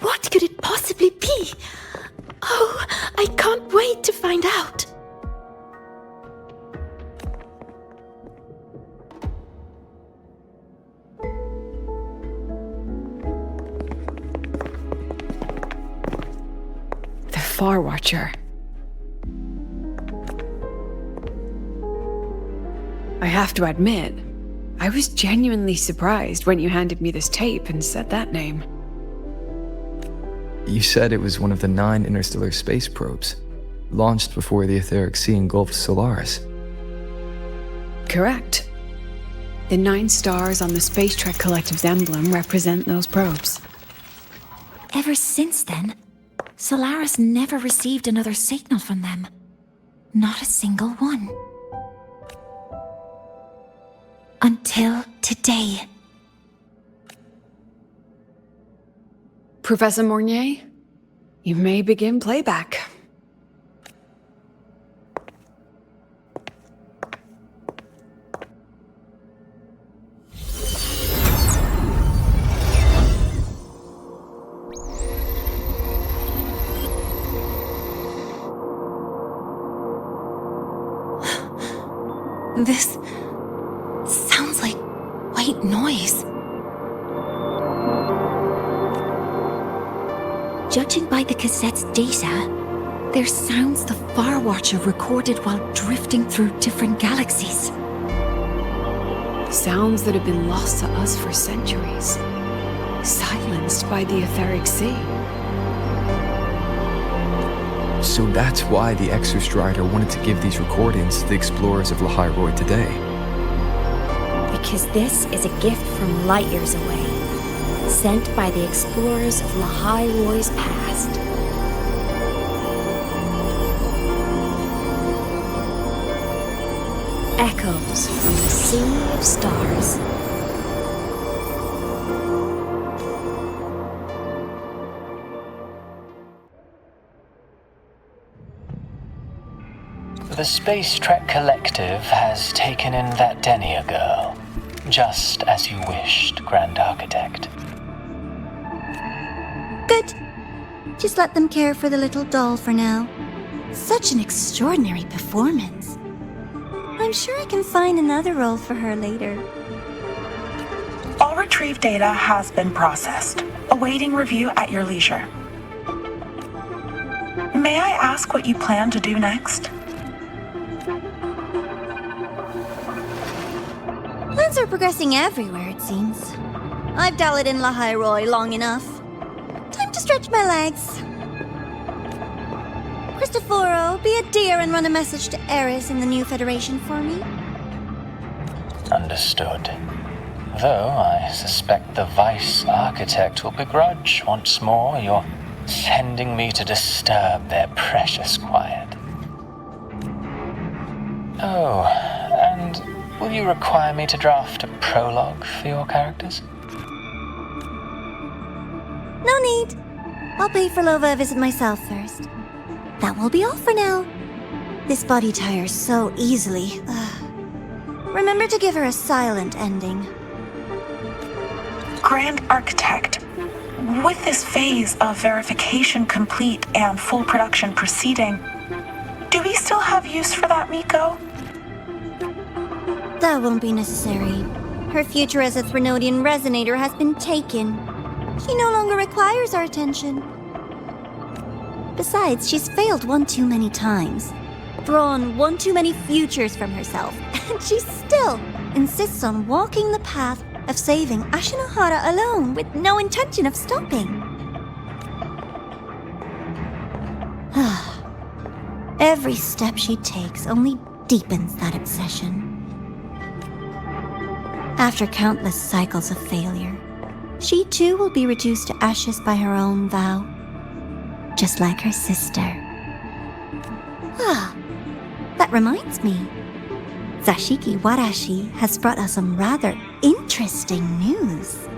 What could it possibly be? Oh, I can't wait to find out. The Far Watcher. I have to admit, I was genuinely surprised when you handed me this tape and said that name. You said it was one of the 9 interstellar space probes, launched before the etheric sea engulfed Solaris. Correct. The 9 stars on the Space Trek Collective's emblem represent those probes. Ever since then, Solaris never received another signal from them. Not a single one. Until today. Professor Mornier, you may begin playback. This sounds like white noise. Judging by the cassette's data, they're sounds the Far Watcher recorded while drifting through different galaxies. Sounds that have been lost to us for centuries. Silenced by the etheric sea. So that's why the Exostrider wanted to give these recordings to the explorers of Lahai Roy today. Because this is a gift from light years away, sent by the explorers of Lahai Roy's past. Echoes from the sea of stars. The Space Trek Collective has taken in that Denia girl, just as you wished, Grand Architect. Good. Just let them care for the little doll for now. Such an extraordinary performance. I'm sure I can find another role for her later. All retrieved data has been processed, awaiting review at your leisure. May I ask what you plan to do next? Plans are progressing everywhere, it seems. I've dallied in Lahairoi long enough. Time to stretch my legs. Cristoforo, be a dear and run a message to Eris in the new Federation for me. Understood. Though I suspect the Vice Architect will begrudge once more your sending me to disturb their precious quiet. Oh, and will you require me to draft a prologue for your characters? No need. I'll pay for Lova a visit myself first. That will be all for now. This body tires so easily. Remember to give her a silent ending. Grand Architect, with this phase of verification complete and full production proceeding, do we still have use for that Miko? That won't be necessary. Her future as a Threnodian resonator has been taken. She no longer requires our attention. Besides, she's failed one too many times, drawn one too many futures from herself, and she still insists on walking the path of saving Ashinohara alone with no intention of stopping. Every step she takes only deepens that obsession. After countless cycles of failure, she too will be reduced to ashes by her own vow, just like her sister. That reminds me. Zashiki Warashi has brought us some rather interesting news.